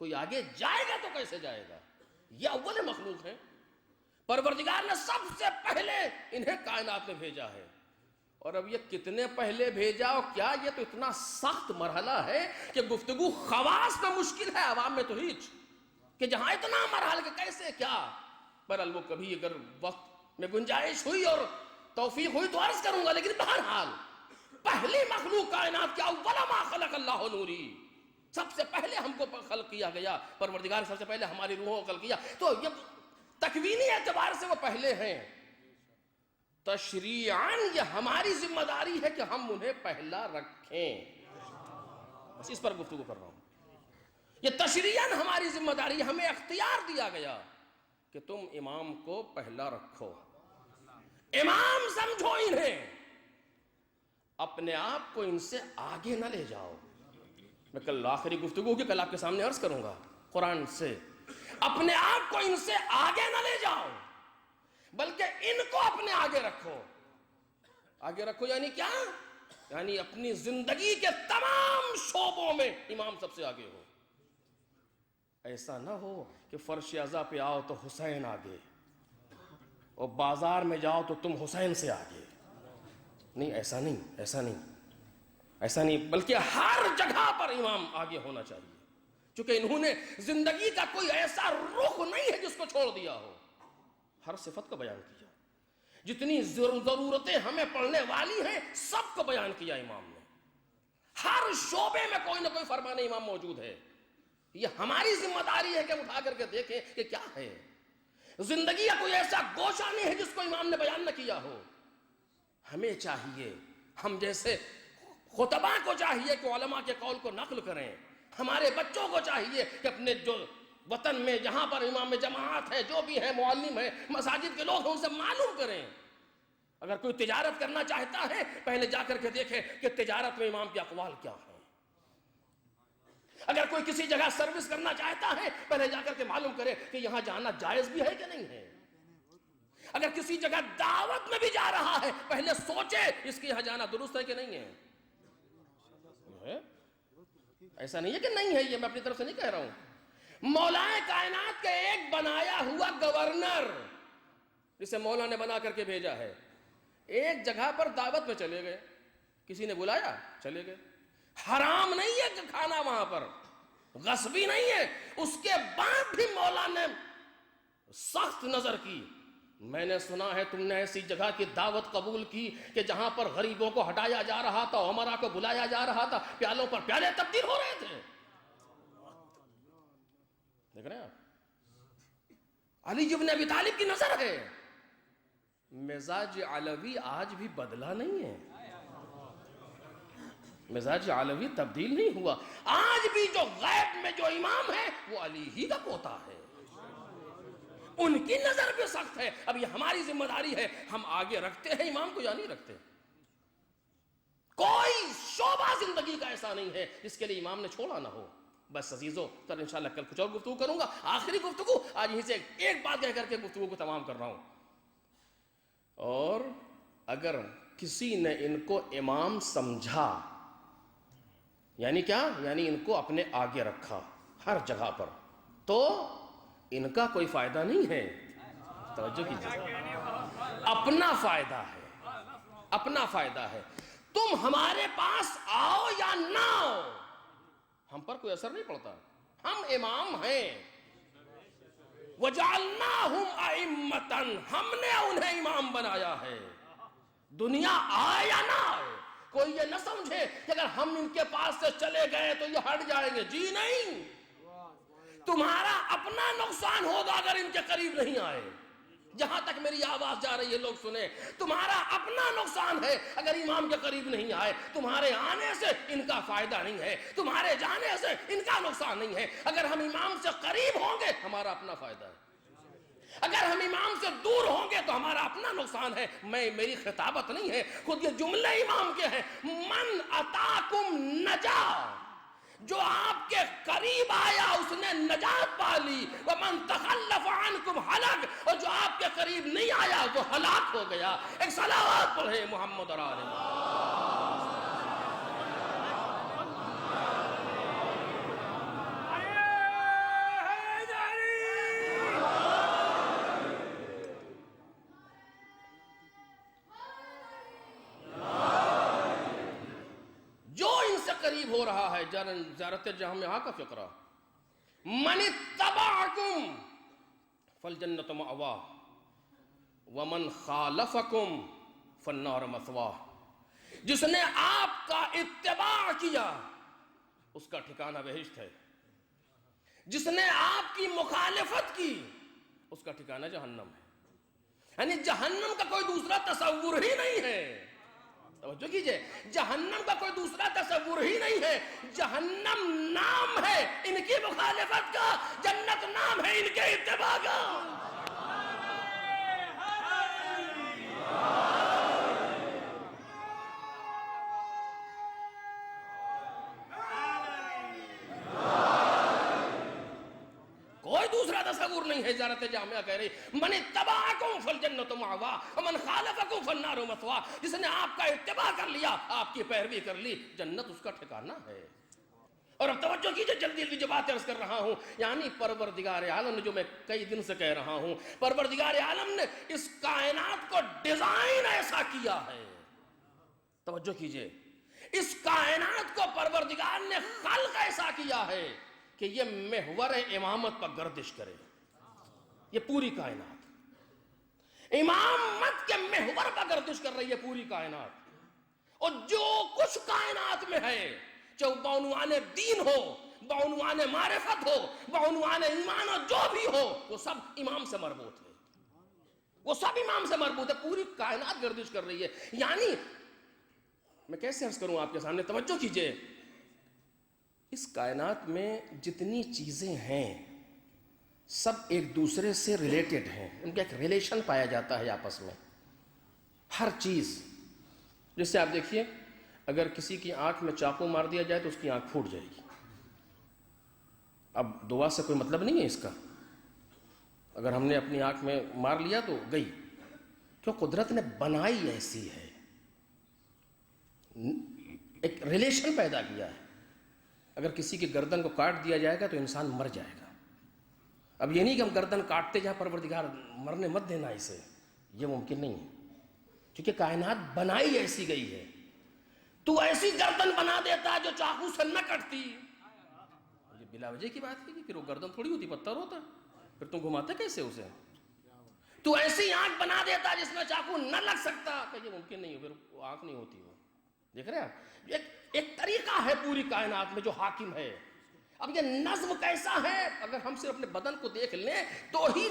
کوئی آگے جائے گا تو کیسے جائے گا؟ یہ اول مخلوق ہے. پروردگار نے سب سے پہلے انہیں کائنات میں بھیجا ہے. اور اب یہ کتنے پہلے بھیجا، اور کیا یہ تو اتنا سخت مرحلہ ہے کہ گفتگو خواص میں مشکل ہے، عوام میں تو ہیچ، کہ جہاں اتنا مرحلہ کہ کیسے کیا. بہرحال وہ کبھی اگر وقت میں گنجائش ہوئی اور توفیق ہوئی تو عرض کروں گا. لیکن بہرحال پہلی مخلوق کائنات کیا، اول ما خلق اللہ نوری، سب سے پہلے ہم کو خلق کیا گیا. پروردگار سب سے پہلے ہماری روحوں کو خلق کیا. تو یہ تکوینی اعتبار سے وہ پہلے ہیں. تشریعاً یہ ہماری ذمہ داری ہے کہ ہم انہیں پہلا رکھیں. بس اس پر گفتگو کر رہا ہوں. یہ تشریعاً ہماری ذمہ داری ہے، ہمیں اختیار دیا گیا کہ تم امام کو پہلا رکھو، امام سمجھو انہیں، اپنے آپ کو ان سے آگے نہ لے جاؤ. میں کل آخری گفتگو کی کل آپ کے سامنے عرض کروں گا قرآن سے. اپنے آپ کو ان سے آگے نہ لے جاؤ بلکہ ان کو اپنے آگے رکھو. آگے رکھو یعنی کیا؟ یعنی اپنی زندگی کے تمام شعبوں میں امام سب سے آگے ہو. ایسا نہ ہو کہ فرش عزا پہ آؤ تو حسین آگے اور بازار میں جاؤ تو تم حسین سے آگے. نہیں، ایسا نہیں، ایسا نہیں، ایسا نہیں، بلکہ ہر جگہ پر امام آگے ہونا چاہیے، چونکہ انہوں نے زندگی کا کوئی ایسا رخ نہیں ہے جس کو چھوڑ دیا ہو. ہر صفت کو بیان کیا، جتنی ضرورتیں ہمیں پڑنے والی ہیں سب کو بیان کیا امام نے. ہر شعبے میں کوئی نہ کوئی فرمان امام موجود ہے. یہ ہماری ذمہ داری ہے کہ اٹھا کر کے دیکھیں کہ کیا ہے. زندگی کا کوئی ایسا گوشہ نہیں ہے جس کو امام نے بیان نہ کیا ہو. ہمیں چاہیے، ہم جیسے خطباء کو چاہیے کہ علماء کے قول کو نقل کریں. ہمارے بچوں کو چاہیے کہ اپنے جو وطن میں جہاں پر امام جماعت ہے، جو بھی ہے، معلم ہے، مساجد کے لوگ ہیں، ان سے معلوم کریں. اگر کوئی تجارت کرنا چاہتا ہے پہلے جا کر کے دیکھے کہ تجارت میں امام کے اقوال کیا ہیں. اگر کوئی کسی جگہ سروس کرنا چاہتا ہے پہلے جا کر کے معلوم کرے کہ یہاں جانا جائز بھی ہے کہ نہیں ہے. اگر کسی جگہ دعوت میں بھی جا رہا ہے پہلے سوچے اس کے یہاں جانا درست ہے کہ نہیں ہے. ایسا نہیں ہے کہ نہیں ہے، یہ میں اپنی طرف سے نہیں کہہ رہا ہوں. مولا کائنات کے ایک بنایا ہوا گورنر جسے مولا نے بنا کر کے بھیجا ہے، ایک جگہ پر دعوت میں چلے گئے، کسی نے بلایا چلے گئے. حرام نہیں ہے کہ کھانا وہاں پر، غصبی نہیں ہے. اس کے بعد بھی مولا نے سخت نظر کی. میں نے سنا ہے تم نے ایسی جگہ کی دعوت قبول کی کہ جہاں پر غریبوں کو ہٹایا جا رہا تھا، عمرا کو بلایا جا رہا تھا، پیالوں پر پیالے تبدیل ہو رہے تھے. دیکھ رہے ہیں آپ، علی بن ابی طالب کی نظر ہے. مزاج علوی آج بھی بدلا نہیں ہے، مزاج علوی تبدیل نہیں ہوا. آج بھی جو غیب میں جو امام ہے وہ علی ہی کا پوتا ہے، ان کی نظر بھی سخت ہے. اب یہ ہماری ذمہ داری ہے، ہم آگے رکھتے ہیں امام کو یا نہیں رکھتے. کوئی شعبہ زندگی کا ایسا نہیں ہے جس کے لیے امام نے چھوڑا نہ ہو. بس عزیزو، کل انشاءاللہ کل کچھ اور گفتگو کروں گا. آخری گفتگو آج یہیں سے ایک بات کہہ کر کے گفتگو کو تمام کر رہا ہوں. اور اگر کسی نے ان کو امام سمجھا، یعنی کیا؟ یعنی ان کو اپنے آگے رکھا ہر جگہ پر، تو ان کا کوئی فائدہ نہیں ہے. توجہ کیجیے، اپنا فائدہ ہے، اپنا فائدہ ہے. تم ہمارے پاس آؤ یا نہ آؤ ہم پر کوئی اثر نہیں پڑتا. ہم امام ہیں. وَجَعَلْنَاهُمْ أَئِمَّةً، ہم نے انہیں امام بنایا ہے. دنیا آئے یا نہ آئے، کوئی یہ نہ سمجھے کہ اگر ہم ان کے پاس سے چلے گئے تو یہ ہٹ جائیں گے. جی نہیں، تمہارا اپنا نقصان ہوگا اگر ان کے قریب نہیں آئے. جہاں تک میری آواز جا رہی ہے لوگ سنیں، تمہارا اپنا نقصان ہے اگر امام کے قریب نہیں آئے. تمہارے آنے سے ان کا فائدہ نہیں ہے، تمہارے جانے سے ان کا نقصان نہیں ہے. اگر ہم امام سے قریب ہوں گے ہمارا اپنا فائدہ ہے، اگر ہم امام سے دور ہوں گے تو ہمارا اپنا نقصان ہے. میری خطابت نہیں ہے، خود یہ جملے امام کے ہیں. من اتاکم نجا، جو آپ کے قریب آیا اس نے نجات پا لی. ومن تخلف عنکم ہلک، اور جو آپ کے قریب نہیں آیا وہ ہلاک ہو گیا. ایک صلوات پڑھے محمد اور آل محمد. جو ان سے قریب ہو رہا ہے، زیارت جامعہ کا فقرہ، من اتبعکم فالجنت مأواہ ومن خالفکم فالنار مثواہ. جس نے آپ کا اتباع کیا اس کا ٹھکانہ بہشت ہے، جس نے آپ کی مخالفت کی اس کا ٹھکانہ جہنم ہے. یعنی جہنم کا کوئی دوسرا تصور ہی نہیں ہے. توجہ کیجئے, جہنم کا کوئی دوسرا تصور ہی نہیں ہے. جہنم نام ہے ان کی مخالفت کا, جنت نام ہے ان کے اتباع کا. کوئی دوسرا تصور نہیں ہے. حضرت جامعہ کہہ رہی من اتبعکم فالجنت مأواہ ومن خالفکم فالنار مثواہ. جس نے آپ کا اتباع کر لیا, آپ کی پیروی کر لی, جنت اس کا ٹھکانہ ہے. اور اب توجہ کیجئے, جلدی جلدی جو بات عرض کر رہا ہوں, یعنی پروردگار عالم نے, جو میں کئی دن سے کہہ رہا ہوں, پروردگار عالم نے اس کائنات کو ڈیزائن ایسا کیا ہے. توجہ کیجئے, اس کائنات کو پروردگار نے خلق ایسا کیا ہے کہ یہ محور امامت پر گردش کرے. یہ پوری کائنات امامت کے محور پر گردش کر رہی ہے, پوری کائنات. اور جو کچھ کائنات میں ہے, چاہے بعنوان دین ہو, بعنوان معرفت ہو, بعنوان ایمان ہو, جو بھی ہو, وہ سب امام سے مربوط ہے. وہ سب امام سے مربوط ہے. پوری کائنات گردش کر رہی ہے. یعنی میں کیسے عرض کروں آپ کے سامنے, توجہ کیجئے, اس کائنات میں جتنی چیزیں ہیں سب ایک دوسرے سے ریلیٹڈ ہیں. ان کا ایک ریلیشن پایا جاتا ہے آپس میں. ہر چیز, جیسے آپ دیکھیے, اگر کسی کی آنکھ میں چاقو مار دیا جائے تو اس کی آنکھ پھوٹ جائے گی. اب دعا سے کوئی مطلب نہیں ہے اس کا. اگر ہم نے اپنی آنکھ میں مار لیا تو گئی, کیوں قدرت نے بنائی ایسی ہے, ایک ریلیشن پیدا کیا ہے. اگر کسی کی گردن کو کاٹ دیا جائے گا تو انسان مر جائے گا. اب یہ نہیں کہ ہم گردن کاٹتے جہاں پروردگار مرنے مت دینا اسے, یہ ممکن نہیں ہے, کیونکہ کائنات بنائی ایسی گئی ہے. تو ایسی گردن بنا دیتا جو چاقو سے نہ کٹتی. یہ بلا وجہ کی بات ہے کہ پھر وہ گردن تھوڑی ہوتی, پتھر ہوتا, پھر تم گھماتے کیسے اسے. تو ایسی آنکھ بنا دیتا جس میں چاقو نہ لگ سکتا, کہ یہ ممکن نہیں ہے, پھر وہ آنکھ نہیں ہوتی. وہ دیکھ رہے ہیں آپ, ایک طریقہ ہے پوری کائنات میں جو حاکم ہے. اب یہ نظم کیسا ہے, اگر ہم صرف اپنے بدن کو دیکھ لیں تو ہی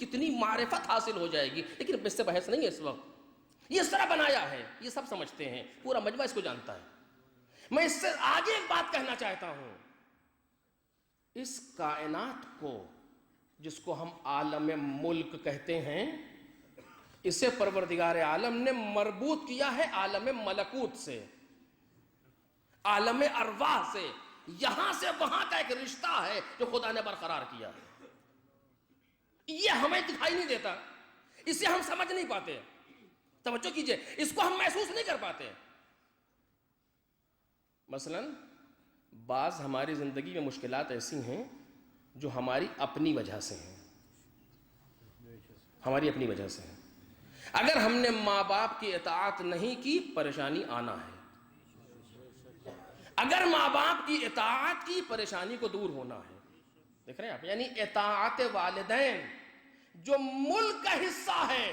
کتنی معرفت حاصل ہو جائے گی. لیکن اس سے بحث نہیں ہے اس وقت. یہ اس طرح بنایا ہے, یہ سب سمجھتے ہیں, پورا مجمع اس کو جانتا ہے. میں اس سے آگے ایک بات کہنا چاہتا ہوں. اس کائنات کو, جس کو ہم عالم ملک کہتے ہیں, اسے پروردگار عالم نے مربوط کیا ہے عالم ملکوت سے, عالم ارواح سے. یہاں سے وہاں کا ایک رشتہ ہے جو خدا نے برقرار کیا ہے. یہ ہمیں دکھائی نہیں دیتا, اسے ہم سمجھ نہیں پاتے. توجہ کیجئے, اس کو ہم محسوس نہیں کر پاتے. مثلا بعض ہماری زندگی میں مشکلات ایسی ہیں جو ہماری اپنی وجہ سے ہیں, ہماری اپنی وجہ سے ہیں. اگر ہم نے ماں باپ کی اطاعت نہیں کی, پریشانی آنا ہے. اگر ماں باپ کی اطاعت کی, پریشانی کو دور ہونا ہے. دیکھ رہے ہیں آپ, یعنی اطاعت والدین جو ملک کا حصہ ہے,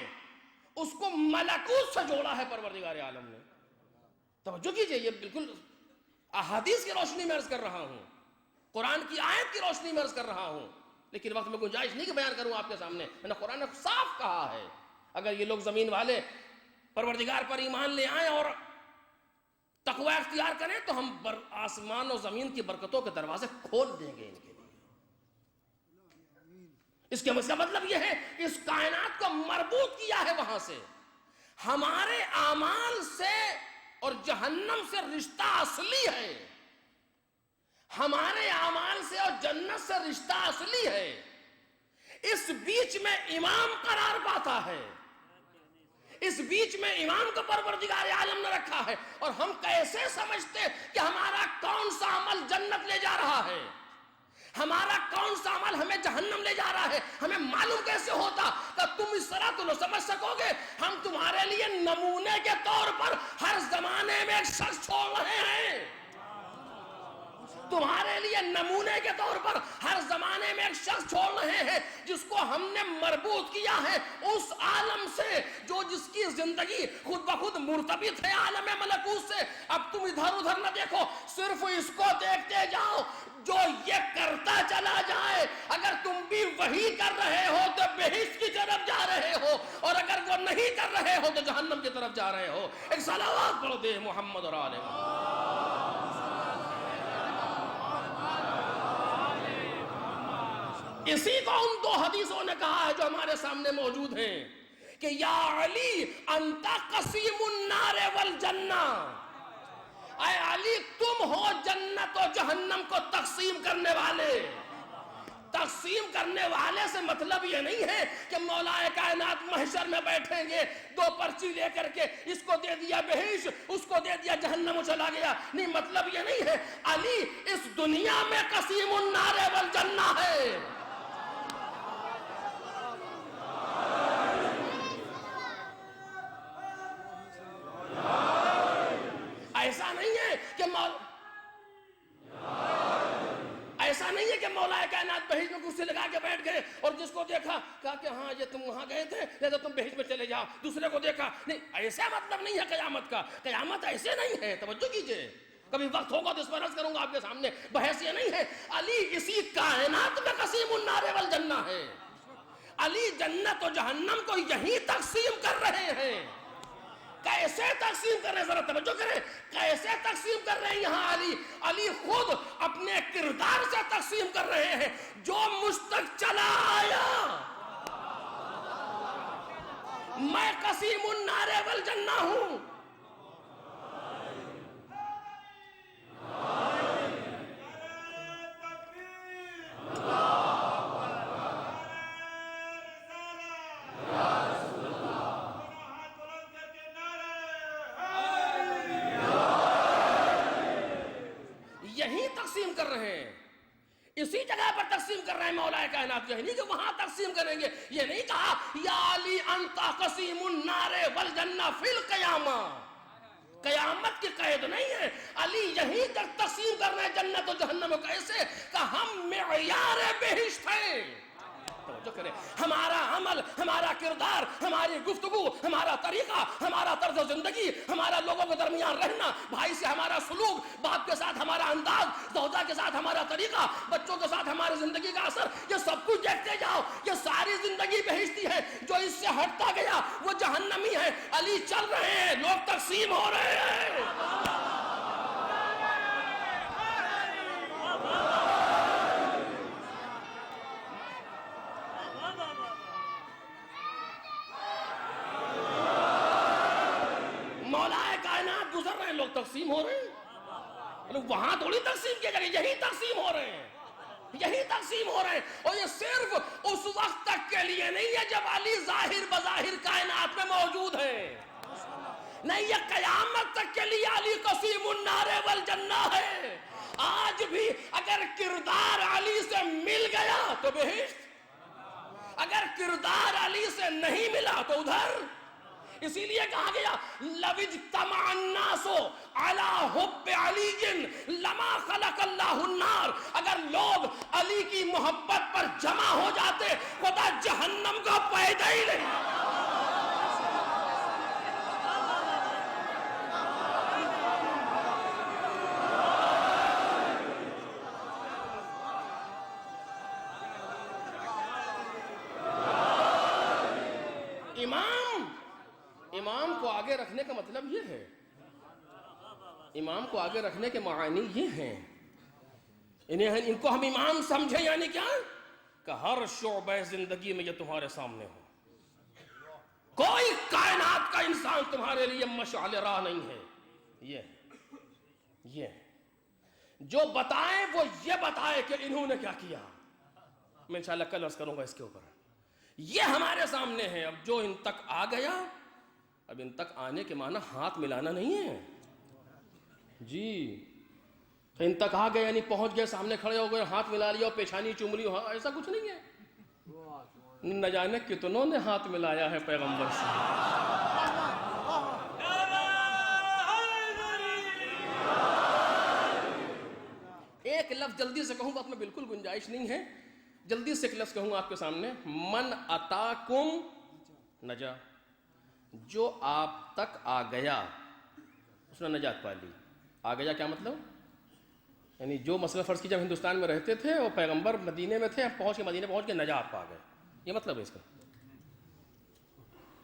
اس کو ملکوت سے جوڑا ہے پروردگار عالم نے. توجہ کیجئے, یہ بالکل احادیث کی روشنی میں عرض کر رہا ہوں, قرآن کی آیت کی روشنی میں عرض کر رہا ہوں. لیکن وقت میں گنجائش نہیں کہ بیان کروں آپ کے سامنے. میں نے قرآن نے صاف کہا ہے, اگر یہ لوگ زمین والے پروردگار پر ایمان لے آئیں اور تقوی اختیار کریں تو ہم آسمان و زمین کی برکتوں کے دروازے کھول دیں گے ان کے لیے. اس کا مطلب یہ ہے کہ اس کائنات کو مربوط کیا ہے وہاں سے. ہمارے اعمال سے اور جہنم سے رشتہ اصلی ہے, ہمارے اعمال سے اور جنت سے رشتہ اصلی ہے. اس بیچ میں امام قرار پاتا ہے, اس بیچ میں امام کو پروردگار عالم نے رکھا ہے. اور ہم کیسے سمجھتے کہ ہمارا کون سا عمل جنت لے جا رہا ہے, ہمارا کون سا عمل ہمیں جہنم لے جا رہا ہے, ہمیں معلوم کیسے ہوتا؟ کہ تم اس طرح تو نہ سمجھ سکو گے. ہم تمہارے لیے نمونے کے طور پر ہر زمانے میں ایک شخص چھوڑ رہے ہیں. تمہارے لیے نمونے کے طور پر ہر زمانے میں ایک شخص چھوڑ رہے ہیں جس کو ہم نے مربوط کیا ہے اس عالم سے جو جس کی زندگی خود بخود مرتبط ہے عالم ملکوت سے. اب تم ادھر ادھر نہ دیکھو, صرف اس کو دیکھتے جاؤ جو یہ کرتا چلا جائے. اگر تم بھی وہی کر رہے ہو تو بہشت کی طرف جا رہے ہو, اور اگر وہ نہیں کر رہے ہو تو جہنم کی طرف جا رہے ہو. ایک صلوات پڑھو دے محمد اور آل محمد. اسی کو ان دو حدیثوں نے کہا ہے جو ہمارے سامنے موجود ہیں کہ یا علی انت قسیم النار والجنہ, اے علی تم ہو جنت و جہنم کو تقسیم کرنے والے. تقسیم کرنے والے سے مطلب یہ نہیں ہے کہ مولا کائنات محشر میں بیٹھیں گے دو پرچی لے کر کے اس کو دے دیا بہشت اس کو دے دیا جہنم چلا گیا. نہیں, مطلب یہ نہیں ہے. علی اس دنیا میں قسیم النار والجنہ ہے. ایسا نہیں ہے کہ مولا کائنات بہشت میں کرسی لگا کے بیٹھ گئے اور جس کو دیکھا کہا کہ ہاں یہ تم وہاں گئے تھے لہذا تم بہشت میں چلے جاؤ. دوسرے کو دیکھا نہیں, ایسا مطلب نہیں ہے قیامت کا. قیامت ایسے نہیں ہے, توجہ کیجئے. کبھی وقت ہوگا تو اس پر عرض کروں گا آپ کے سامنے. بحث یہ نہیں ہے. علی اسی کائنات میں قسیم النار والجنہ ہے. علی جنت و جہنم کو یہی تقسیم کر رہے ہیں. کیسے تقسیم کر رہے ہیں, ذرا توجہ کریں. کیسے تقسیم کر رہے ہیں یہاں علی؟ علی خود اپنے کردار سے تقسیم کر رہے ہیں. جو مجھ تک چلا آیا میں قسیم النار والجنہ ہوں. یہی تقسیم کر رہے ہیں, اسی جگہ پر تقسیم کر رہے ہیں مولا کائنات. یہ نہیں کہ وہاں تقسیم کریں گے. یہ نہیں کہا یا علی انت قسیم النار والجنہ فی القیامہ. قیامت کی قید نہیں ہے. علی یہیں تک تقسیم کر رہے ہیں جنت و جہنم. کیسے کہ ہم معیار بہشت ہیں. توجہ کریں. ہمارا عمل, ہمارا کردار, ہماری گفتگو, ہمارا طریقہ, ہمارا طرز زندگی, ہمارا لوگوں کے درمیان رہنا, بھائی سے ہمارا سلوک, باپ کے ساتھ ہمارا انداز, زوجہ کے ساتھ ہمارا طریقہ, بچوں کے ساتھ ہماری زندگی کا اثر, یہ سب کچھ دیکھتے جاؤ. یہ ساری زندگی بہشتی ہے. جو اس سے ہٹتا گیا وہ جہنمی ہے. علی چل رہے ہیں, لوگ تقسیم ہو رہے ہیں. گزر رہے ہیں, لوگ تقسیم ہو رہے ہیں. وہاں تھوڑی تقسیم کیا جائے, یہی تقسیم ہو رہے ہیں. یہی تقسیم ہو رہے ہیں. اور یہ صرف اس وقت تک کے لیے نہیں ہے جب علی ظاہر بظاہر کائنات میں موجود ہے. نہیں, یہ قیامت تک کے لیے علی قسیم النار والجنہ ہے. آج بھی اگر کردار علی سے مل گیا تو بہشت, اگر کردار علی سے نہیں ملا تو ادھر. اسی لیے کہا گیا لَوِ اجْتَمَعَ النَّاسُ عَلَىٰ حُبِّ عَلِيٍّ لَمَا خَلَقَ اللَّهُ النَّارَ. اگر لوگ علی کی محبت پر جمع ہو جاتے خدا جہنم کو پیدا ہی نہیں. امام کو آگے رکھنے کا مطلب یہ ہے, امام کو آگے رکھنے کے معانی یہ ہیں, ان کو ہم امام سمجھیں یعنی کیا کہ ہر شعبہ زندگی میں یہ تمہارے سامنے ہو. کوئی کائنات کا انسان تمہارے لیے مشعل راہ نہیں ہے. یہ جو بتائیں وہ یہ بتائے کہ انہوں نے کیا کیا. میں انشاءاللہ کل عرض کروں گا اس کے اوپر. یہ ہمارے سامنے ہے. اب جو ان تک آ گیا, اب ان تک آنے کے معنی ہاتھ ملانا نہیں ہے جی. تو ان تک آ گئے یعنی پہنچ گئے, سامنے کھڑے ہو گئے, ہاتھ ملا لیا اور پیشانی چوم لی, ہاں ایسا کچھ نہیں ہے. نہ جانے کتنوں نے ہاتھ ملایا ہے پیغمبر سے. ایک لفظ جلدی سے کہوں بات میں بالکل گنجائش نہیں ہے, جلدی سے ایک لفظ کہوں آپ کے سامنے, من اتاکم نجا, جو آپ تک آ گیا اس نے نجات پا لی. آ گیا کیا مطلب؟ یعنی جو مسئلہ فرض کی جب ہندوستان میں رہتے تھے اور پیغمبر مدینے میں تھے, پہنچ کے مدینے پہنچ کے نجات پا گئے, یہ مطلب ہے اس کا.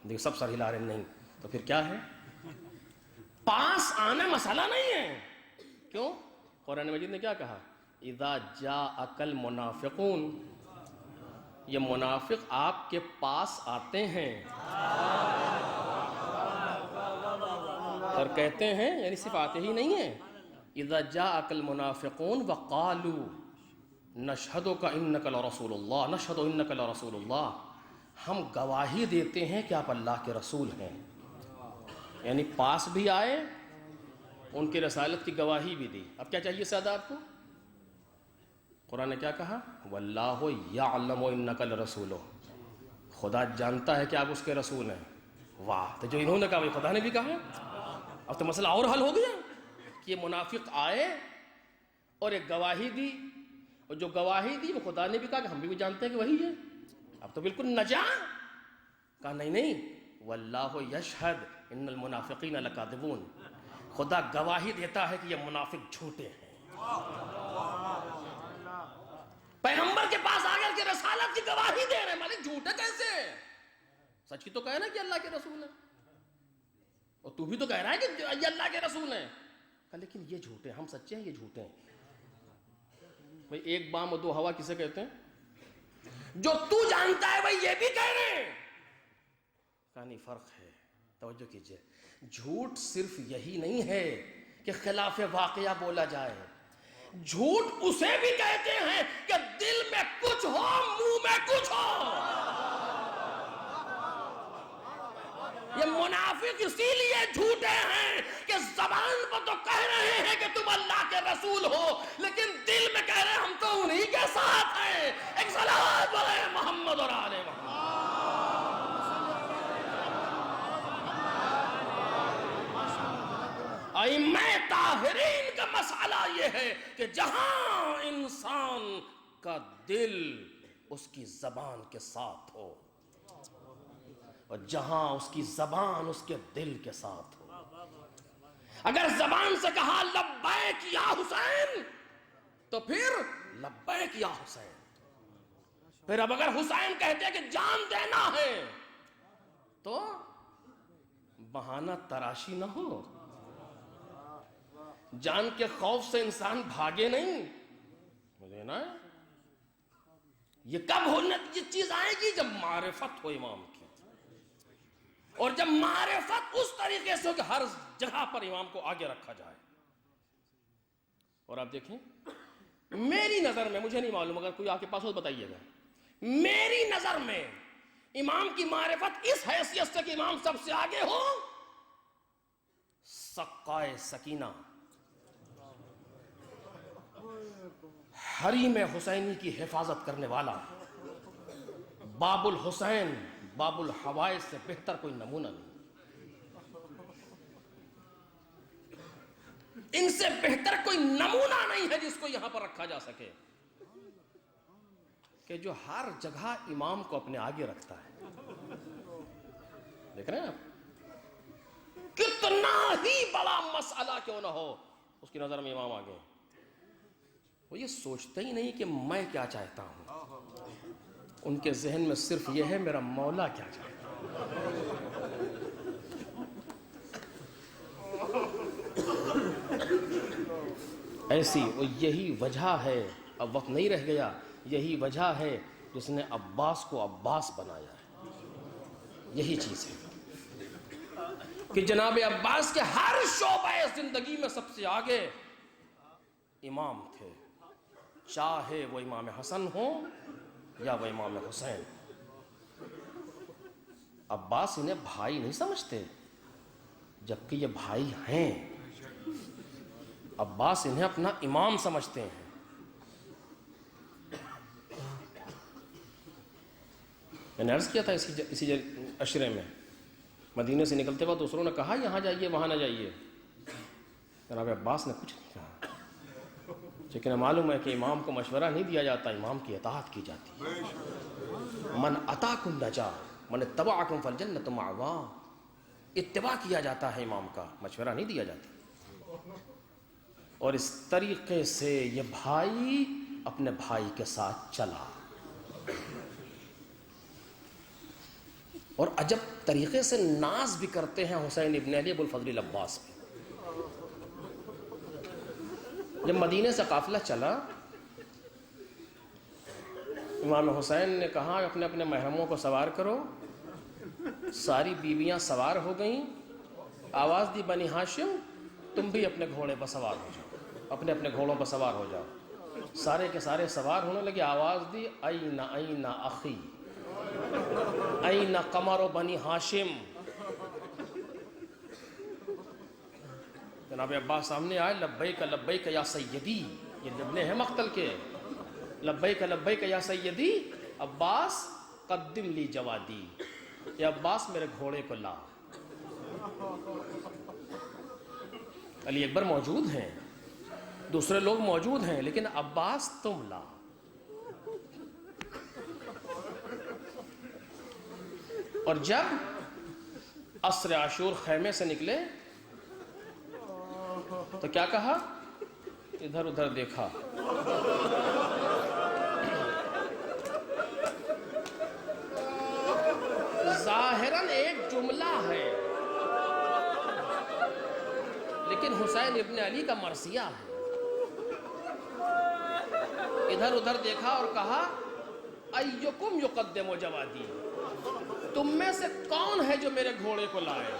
دیکھیں سب سر ہلا رہے نہیں, تو پھر کیا ہے؟ پاس آنا مسئلہ نہیں ہے. کیوں؟ قرآن مجید نے کیا کہا؟ اذا جاءک المنافقون, یہ منافق آپ کے پاس آتے ہیں اور کہتے ہیں, یعنی صرف آتے ہی نہیں ہیں, اذا جاءک المنافقون وقالوا نشہدک انک لرسول اللہ, نشہد انک لرسول اللہ, ہم گواہی دیتے ہیں کہ آپ اللہ کے رسول ہیں. یعنی پاس بھی آئے, ان کی رسالت کی گواہی بھی دی. اب کیا چاہیے سادہ آپ کو؟ قرآن نے کیا کہا؟ واللہ یعلم انک لرسولہ, خدا جانتا ہے کہ آپ اس کے رسول ہیں. واہ, تو جو انہوں نے کہا وہی خدا نے بھی کہا. اب تو مسئلہ اور حل ہو گیا کہ یہ منافق آئے اور ایک گواہی دی, اور جو گواہی دی وہ خدا نے بھی کہا کہ ہم بھی جانتے ہیں کہ وہی ہے. اب تو بالکل نجا. کہا نہیں, واللہ یشہد ان المنافقین لکاذبون, خدا گواہی دیتا ہے کہ یہ منافق جھوٹے ہیں. پیغمبر کے پاس آ کر کے رسالت کی گواہی دے رہے ہیں, مالک جھوٹے کیسے؟ سچ کی تو کہنا کہ اللہ کے رسول ہیں, اور تو بھی تو کہہ رہا ہے کہ یہ اللہ کے رسول ہیں. کہا لیکن یہ جھوٹے ہیں, ہم سچے ہیں, یہ جھوٹے ہیں. بھئی ایک بام اور دو ہوا کسے کہتے ہیں؟ جو تو جانتا ہے بھئی یہ بھی کہہ رہے ہیں. کہا نہیں, فرق ہے, توجہ کیجئے. جھوٹ صرف یہی نہیں ہے کہ خلاف واقعہ بولا جائے, جھوٹ اسے بھی کہتے ہیں کہ دل میں کچھ ہو منہ میں کچھ ہو. یہ منافق اسی لیے جھوٹے ہیں کہ زبان پر تو کہہ رہے ہیں کہ تم اللہ کے رسول ہو, لیکن دل میں کہہ رہے ہیں ہم تو انہی کے ساتھ ہیں. ایک صلوات بولے محمد اور آل محمد. ائمہ طاہرین کا مسئلہ یہ ہے کہ جہاں انسان کا دل اس کی زبان کے ساتھ ہو, اور جہاں اس کی زبان اس کے دل کے ساتھ ہو. اگر زبان سے کہا لبیک یا حسین, تو پھر لبیک یا حسین. پھر اب اگر حسین کہتے کہ جان دینا ہے, تو بہانہ تراشی نہ ہو. جان کے خوف سے انسان بھاگے نہیں, مجھے نا یہ کب ہونا, یہ چیز آئے گی جب معرفت ہو امام کی, اور جب معرفت اس طریقے سے ہو کہ ہر جگہ پر امام کو آگے رکھا جائے. اور آپ دیکھیں, میری نظر میں, مجھے نہیں معلوم, اگر کوئی آپ کے پاس ہو بتائیے گا, میری نظر میں امام کی معرفت اس حیثیت سے کہ امام سب سے آگے ہو, سقائے سکینہ, حریم حسینی کی حفاظت کرنے والا, باب الحسین باب الحوائز سے بہتر کوئی نمونہ نہیں. ان سے بہتر کوئی نمونہ نہیں ہے جس کو یہاں پر رکھا جا سکے, کہ جو ہر جگہ امام کو اپنے آگے رکھتا ہے. دیکھ رہے ہیں آپ, کتنا ہی بڑا مسئلہ کیوں نہ ہو, اس کی نظر میں امام آگے. وہ یہ سوچتا ہی نہیں کہ میں کیا چاہتا ہوں, ان کے ذہن میں صرف یہ ہے میرا مولا کیا چاہتا ہے. ایسی وہ یہی وجہ ہے, اب وقت نہیں رہ گیا, یہی وجہ ہے جس نے عباس کو عباس بنایا ہے. یہی چیز ہے کہ جناب عباس کے ہر شعبہ زندگی میں سب سے آگے امام تھے, چاہے وہ امام حسن ہو یا وہ امام حسین. عباس انہیں بھائی نہیں سمجھتے, جبکہ یہ بھائی ہیں. عباس انہیں اپنا امام سمجھتے ہیں. میں نے عرض کیا تھا اسی عشرے میں, مدینے سے نکلتے وقت دوسروں نے کہا یہاں جائیے وہاں نہ جائیے, جناب عباس نے کچھ نہیں کہا. لیکن معلوم ہے کہ امام کو مشورہ نہیں دیا جاتا، امام کی اطاعت کی جاتی ہے۔ من اتاکم نجا من اتبعکم فالجنۃ مأواہ، اتباع کیا جاتا ہے امام کا، مشورہ نہیں دیا جاتا۔ اور اس طریقے سے یہ بھائی اپنے بھائی کے ساتھ چلا، اور عجب طریقے سے ناز بھی کرتے ہیں حسین ابن علی ابو الفضل العباس پہ۔ جب مدینے سے قافلہ چلا، امام حسین نے کہا اپنے اپنے محرموں کو سوار کرو، ساری بیویاں سوار ہو گئیں، آواز دی بنی ہاشم تم بھی اپنے گھوڑے پر سوار ہو جاؤ، اپنے اپنے گھوڑوں پر سوار ہو جاؤ۔ سارے کے سارے سوار ہونے لگے، آواز دی این این اخی این قمر بنی ہاشم۔ جناب عباس سامنے آئے، لبیک لبیک یا سیدی، یہ لبنے ہیں مقتل کے، لبیک لبیک یا سیدی، عباس قدم لی جوادی، یہ عباس میرے گھوڑے کو لا۔ علی اکبر موجود ہیں، دوسرے لوگ موجود ہیں، لیکن عباس تم لا۔ اور جب عصر عاشور خیمے سے نکلے تو کیا کہا؟ ادھر ادھر دیکھا، ظاہراً ایک جملہ ہے لیکن حسین ابن علی کا مرثیہ ہے۔ ادھر ادھر دیکھا اور کہا ایکم یقدم جوادی، تم میں سے کون ہے جو میرے گھوڑے کو لائے؟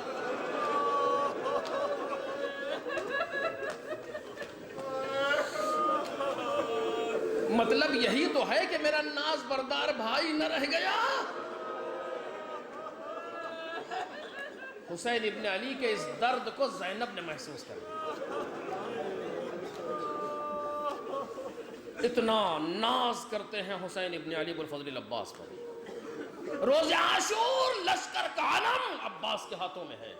مطلب یہی تو ہے کہ میرا ناز بردار بھائی نہ رہ گیا۔ حسین ابن علی کے اس درد کو زینب نے محسوس کر لیا، اتنا ناز کرتے ہیں حسین ابن علی ابو الفضل العباس پر۔ روز عاشور لشکر کا علم عباس کے ہاتھوں میں ہے،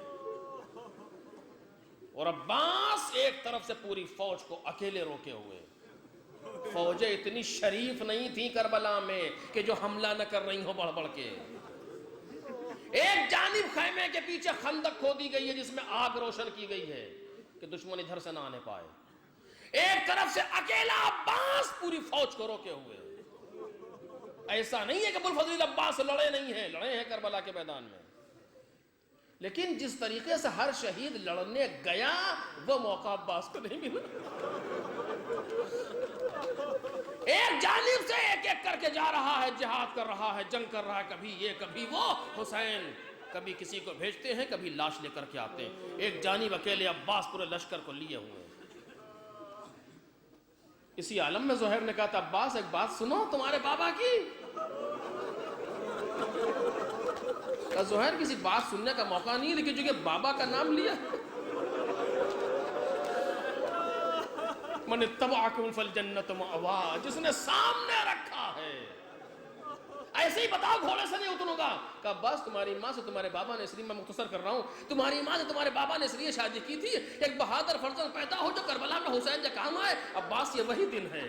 اور عباس ایک طرف سے پوری فوج کو اکیلے روکے ہوئے۔ فوجیں اتنی شریف نہیں تھیں کربلا میں کہ جو حملہ نہ کر رہی ہوں بڑھ بڑھ کے۔ ایک جانب خیمے کے پیچھے خندق کھودی گئی ہے جس میں آگ روشن کی گئی ہے کہ دشمن ادھر سے نہ آنے پائے، ایک طرف سے اکیلا عباس پوری فوج کو روکے ہوئے۔ ایسا نہیں ہے کہ ابو الفضل عباس لڑے نہیں ہیں، لڑے ہیں کربلا کے میدان میں، لیکن جس طریقے سے ہر شہید لڑنے گیا وہ موقع عباس کو نہیں ملا۔ ایک جانب سے ایک ایک کر کے جا رہا ہے، جہاد کر رہا ہے، جنگ کر رہا ہے، کبھی یہ کبھی وہ۔ حسین کبھی کسی کو بھیجتے ہیں، کبھی لاش لے کر کے آتے ہیں، ایک جانب اکیلے عباس پورے لشکر کو لیے ہوئے ہیں۔ اسی عالم میں زہیر نے کہا تھا عباس ایک بات سنو تمہارے بابا کی۔ زہیر کسی بات سننے کا موقع نہیں، لیکن جو کہ بابا کا نام لیا، من اتبعکم فالجنۃ مأواہ، جس نے سامنے رکھا ہے ایسے ہی بتاؤ گھوڑے سے نہیں اتروں گا۔ کہا عباس تمہاری ماں سے تمہارے بابا نے، اس لیے میں مختصر کر رہا ہوں، تمہاری ماں سے تمہارے بابا نے اس لیے شادی کی تھی ایک بہادر فرزند پیدا ہو جو کربلا میں حسین کے کام آئے۔ عباس یہ وہی دن ہے،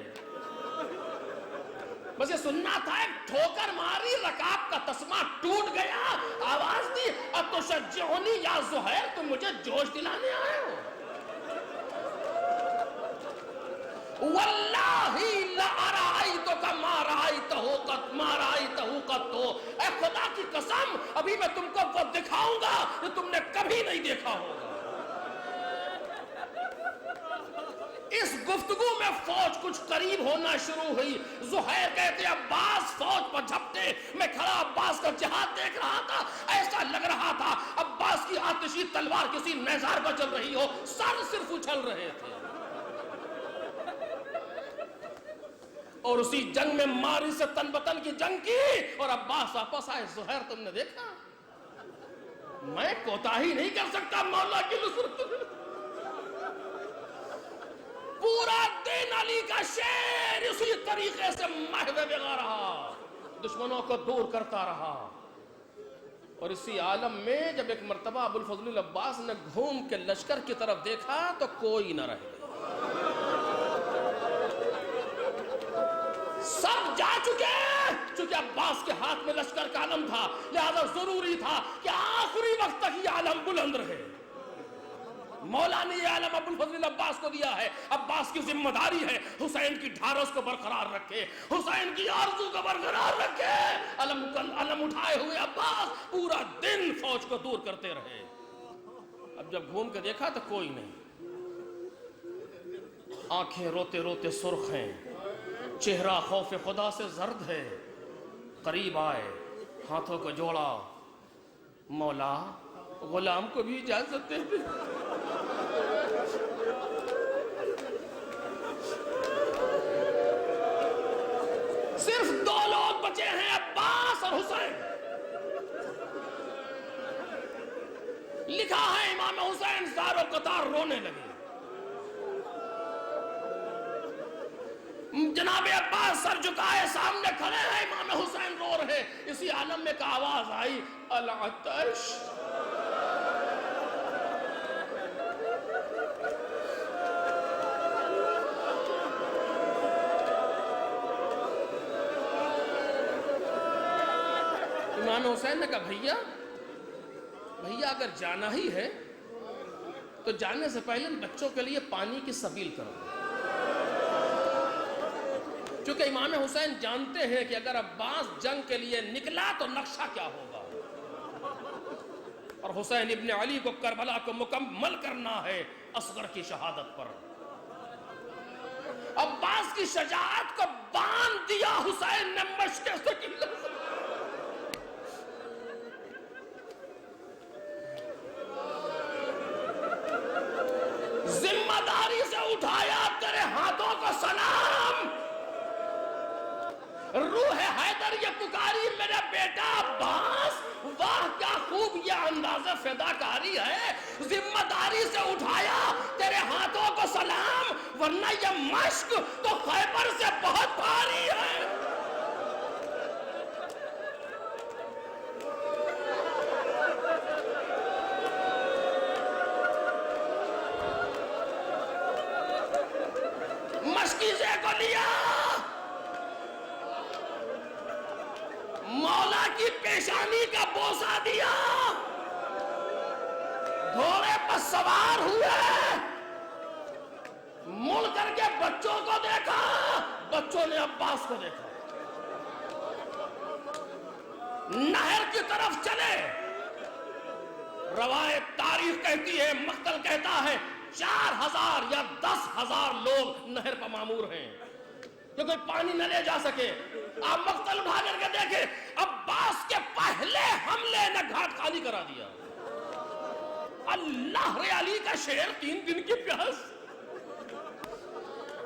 بس یہ سننا تھا۔ ایک ٹھوکر ماری، رکاب کا تسمہ ٹوٹ گیا، آواز دی اتشجعنی یا زہیر، تم مجھے جوش دلانے آئے ہو؟ واللہ لأرأیتک ما رأیتہ قط، اے خدا کی قسم ابھی میں تم کو وہ دکھاؤں گا جو تم نے کبھی نہیں دیکھا ہوگا۔ اس گفتگو میں فوج کچھ قریب ہونا شروع ہوئی۔ زہیر کہتے عباس فوج پر جھپٹے، میں کھڑا عباس کا جہاد دیکھ رہا تھا، ایسا لگ رہا تھا عباس کی آتشی تلوار کسی نیزار پر چل رہی ہو، سر صرف اچھل رہے تھے۔ اور اسی جنگ میں ماری سے تن بتن کی جنگ کی، اور عباس واپس آئے۔ زہیر تم نے دیکھا، میں کوتاہی نہیں کر سکتا مولا کی نصرت۔ پورا دن علی کا شیر اسی طریقے سے محو بغا رہا، دشمنوں کو دور کرتا رہا۔ اور اسی عالم میں جب ایک مرتبہ ابو الفضل العباس نے گھوم کے لشکر کی طرف دیکھا تو کوئی نہ رہ گیا۔ سب جا چکے، چونکہ عباس کے ہاتھ میں لشکر کا علم تھا، لہذا ضروری تھا کہ آخری وقت تک یہ علم بلند رہے۔ مولا نے یہ علم ابو الفضل عباس کو دیا ہے۔ عباس کی ذمہ داری ہے حسین کی ڈھارس کو برقرار رکھے، حسین کی آرزو کو برقرار رکھے۔ علم اٹھائے ہوئے عباس پورا دن فوج کو دور کرتے رہے۔ اب جب گھوم کے دیکھا تو کوئی نہیں، آنکھیں روتے روتے سرخ ہیں، چہرہ خوف خدا سے زرد ہے۔ قریب آئے، ہاتھوں کو جوڑا، مولا غلام کو بھی اجازت دے دے۔ صرف دو لوگ بچے ہیں، عباس اور حسین۔ لکھا ہے امام حسین زار و قطار رونے لگے۔ جناب عباس سر جھکائے سامنے کھڑے ہیں، امام حسین رو رہے۔ اسی عالم میں ایک آواز آئی، العطش۔ امام حسین نے کہا بھیا اگر جانا ہی ہے تو جانے سے پہلے بچوں کے لیے پانی کی سبیل کرو، چونکہ امام حسین جانتے ہیں کہ اگر عباس جنگ کے لیے نکلا تو نقشہ کیا ہوگا، اور حسین ابن علی کو کربلا کو مکمل کرنا ہے اصغر کی شہادت پر۔ عباس کی شجاعت کو باندھ دیا حسین نے مشق سکینہ سے۔ ذمہ داری سے اٹھایا، تیرے ہاتھوں کو سلام۔ روح حیدر یہ پکاری، میرا بیٹا عباس، واہ کیا خوب یہ انداز فداکاری ہے۔ ذمہ داری سے اٹھایا، تیرے ہاتھوں کو سلام، ورنہ یہ مشق تو خیبر سے بہت بھاری ہے۔ مشکیزے کو لیا، مولا کی پیشانی کا بوسہ دیا، گھوڑے پر سوار ہوئے، مڑ کر کے بچوں کو دیکھا، بچوں نے عباس کو دیکھا، نہر کی طرف چلے۔ روایت تاریخ کہتی ہے، مقتل کہتا ہے 4000 یا 10,000 لوگ نہر پر معمور ہیں کہ کوئی پانی نہ لے جا سکے۔ آپ مقتل اٹھا کر کے دیکھیں، عباس کے پہلے حملے نے گھاٹ خالی کرا دیا۔ اللہ علی کا شعر، 3 دن کی پیاس،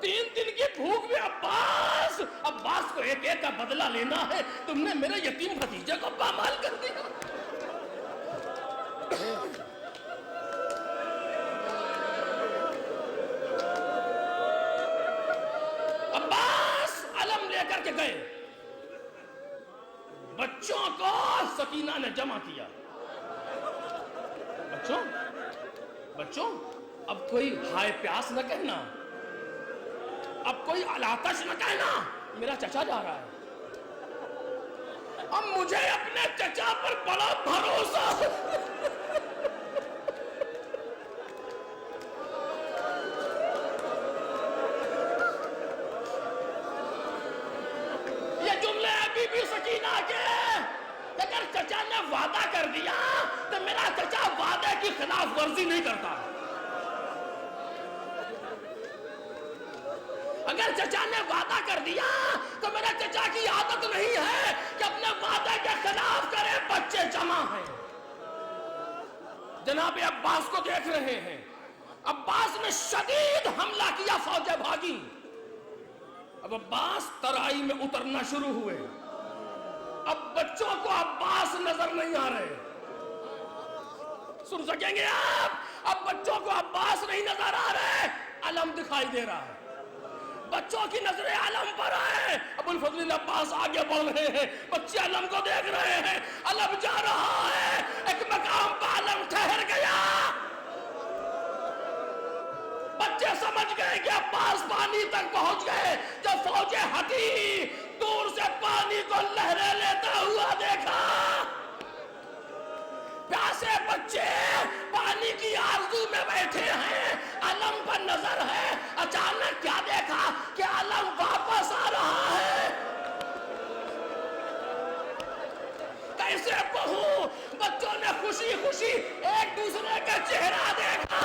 3 دن کی بھوک میں عباس کو ایک ایک کا بدلہ لینا ہے، تم نے میرے یتیم بھتیجے کو پامال کر دیا۔ کر کے گئے، بچوں کو سکینہ نے جمع کیا۔ بچوں اب کوئی ہائے پیاس نہ کہنا، اب کوئی العطش نہ کہنا، میرا چچا جا رہا ہے، اب مجھے اپنے چچا پر بڑا بھروسہ۔ سکینہ کے اگر چچا نے وعدہ کر دیا تو میرا چچا وعدے کی خلاف ورزی نہیں کرتا۔ اگر چچا نے وعدہ کر دیا تو میرا چچا کی عادت نہیں ہے کہ اپنے وعدے کے خلاف کرے۔ بچے جمع ہیں، جناب عباس کو دیکھ رہے ہیں۔ عباس نے شدید حملہ کیا، فوجیں بھاگی۔ اب عباس ترائی میں اترنا شروع ہوئے۔ اب بچوں کو عباس نظر نہیں آ رہے، سن سکیں گے آپ؟ اب بچوں کو عباس نہیں نظر آ رہے، علم دکھائی دے رہا ہے، بچوں کی نظریں علم پر آئے۔ ابو الفضل عباس آگے بڑھ رہے ہیں، بچے علم کو دیکھ رہے ہیں، علم جا رہا ہے، ایک مقام پر علم ٹھہر گیا، بچے سمجھ گئے کہ عباس پانی تک پہنچ گئے. جب فوجیں ہٹی دور سے پانی کو لہریں لیتا ہوا دیکھا. پیاسے بچے پانی کی آرزو میں بیٹھے ہیں, علم پر نظر ہے. اچانک کیا دیکھا کہ علم واپس آ رہا ہے. کیسے کہوں, بچوں نے خوشی خوشی ایک دوسرے کا چہرہ دیکھا.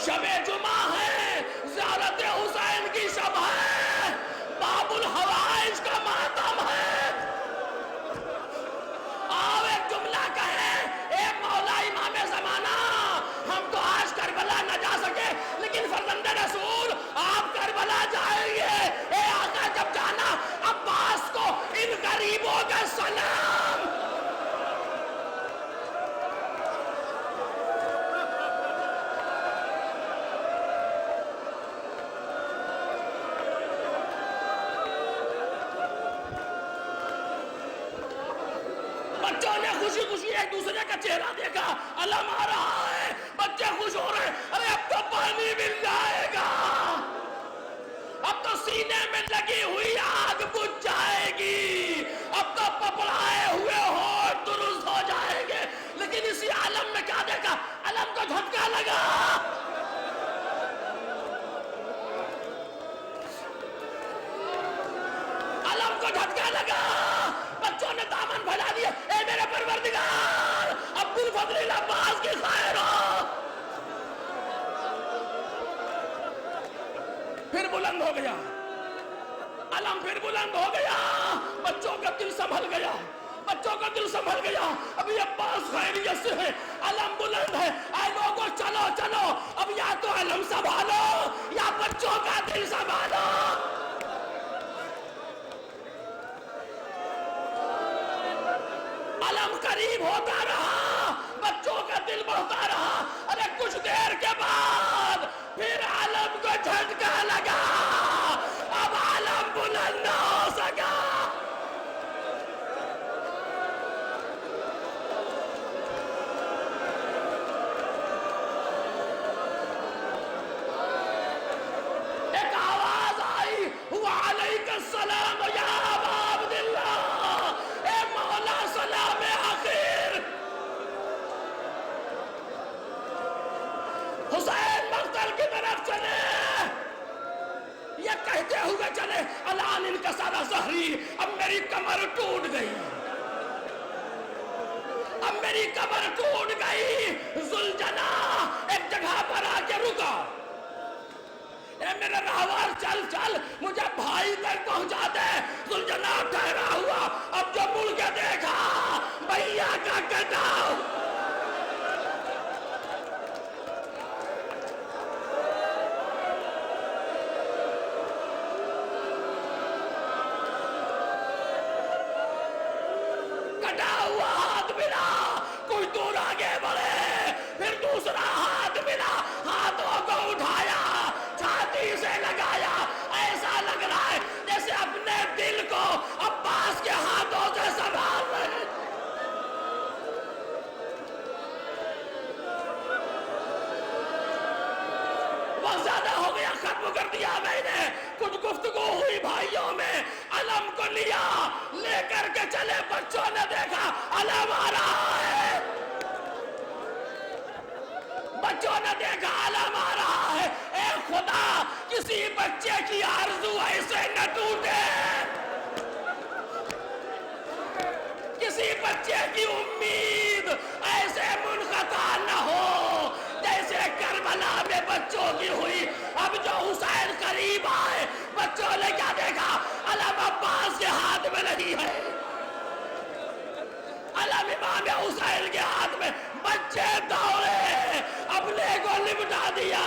شب جمعہ ہے, زیارت حسین کی شب ہے, باب الحوائج کا ماتم ہے. آؤ ایک جملہ کہیں, اے مولا امام زمانہ, ہم تو آج کربلا نہ جا سکے لیکن فرزند رسول آپ کربلا جائیں گے. اے آقا جب جانا عباس کو ان غریبوں کا سلام. بچوں نے خوشی خوشی ایک دوسرے کا چہرہ دیکھا, علم آ رہا ہے. بچے خوش ہو رہے, ارے اب تو پانی مل جائے گا, اب تو سینے میں لگی ہوئی آگ بجھ جائے گی, اب تو پپڑائے ہوئے ہونٹ درست ہو جائیں گے. لیکن اسی عالم میں کیا دیکھا, علم کو جھٹکا لگا. علم کو جھٹکا لگا. بچوں نے دامن پھیلا دیا, اے میرے پروردگار عبدالفضل عباس کی خیر ہو. پھر بلند ہو گیا علم, پھر بلند ہو گیا. بچوں کا دل سنبھل گیا, بچوں کا دل سنبھل گیا. ابھی عباس خیریت سے ہے, علم بلند ہے. اے لوگوں چلو چلو, اب یا تو علم سنبھالو یا بچوں کا دل سنبھالو. علم قریب ہوتا رہا, بچوں کا دل بڑھتا رہا. ارے کچھ دیر کے بعد پھر علم کو جھٹکا لگا, اب علم بلند نہ ہو سکا. ایک آواز آئی, وعلیک السلام یا ابا عبداللہ, اے مولا سلام آخر. حسین مقتل کی طرف چلے, یہ کہتے ہوئے چلے, الان انکسر ظہری, اب میری کمر ٹوٹ گئی, اب میری کمر ٹوٹ گئی. ذوالجناح ایک جگہ پر آ کے رکا, اے میرے راہوار چل چل, مجھے بھائی تک پہنچا دے. ذوالجناح ٹھہرا ہوا, اب جو مڑ کے دیکھا بھیا کا کٹاؤ. کٹا ہوا ہاتھ ملا, کوئی دور آگے بڑھے, پھر دوسرا ہاتھ ملا, ہاتھوں کو اٹھایا, چھاتی سے لگایا. ایسا لگ رہا ہے جیسے اپنے دل کو عباس کے ہاتھوں سے سنبھال رہے. بہت زیادہ ہو گیا, ختم کر دیا میں نے. کچھ گفتگو ہوئی بھائیوں میں, علم کو لیا, لے کر کے چلے. بچوں نے دیکھا علم آ رہا ہے, بچوں نے دیکھا علم آ رہا ہے. اے خدا, کسی بچے کی آرزو ایسے نہ ٹوٹے, کسی بچے کی امید ایسے منقطع نہ ہو جیسے کربلا میں بچوں کی ہوئی. اب جو حسین قریب آئے, بچوں نے کیا دیکھا, علم عباس کے ہاتھ میں نہیں ہے, علم امام حسین کے ہاتھ میں. بچے دوڑے, اپنے کو لپٹا دیا,